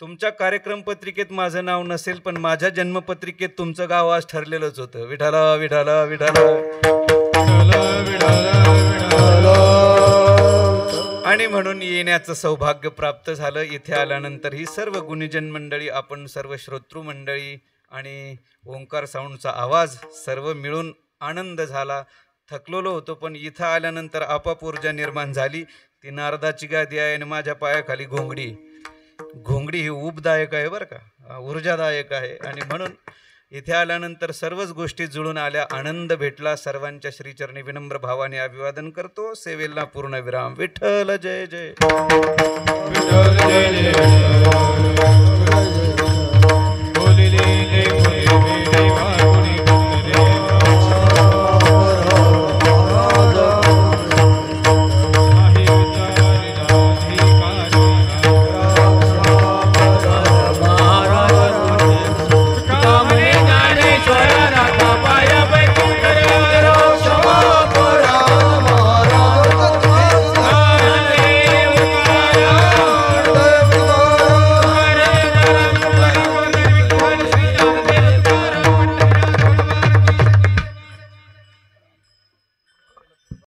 तुमच्या कार्यक्रम पत्रिकेत माझं नाव नसेल, पण माझ्या जन्मपत्रिकेत तुमचं गाव आज ठरलेलंच होतं. विठाला विठाला विठाला. आणि म्हणून येण्याचं सौभाग्य प्राप्त झालं. इथे आल्यानंतर ही सर्व गुणीजन मंडळी, आपण सर्व श्रोतृ मंडळी आणि ओंकार साऊंडचा आवाज सर्व मिळून आनंद झाला. थकलेलो होतो, पण इथं आल्यानंतर आपोआप ऊर्जा निर्माण झाली. ती नारदाची गादी आहे आणि माझ्या पायाखाली घोंगडी. घोंगडी ही उबदायक आहे बरं का, ऊर्जादायक आहे. आणि म्हणून इथे आल्यानंतर सर्वच गोष्टी जुळून आल्या, आनंद भेटला. सर्वांच्या श्रीचरणी विनम्र भावाने अभिवादन करतो. सेवेला पूर्ण विराम. विठ्ठल जय जय. विठ्ठल जय जय.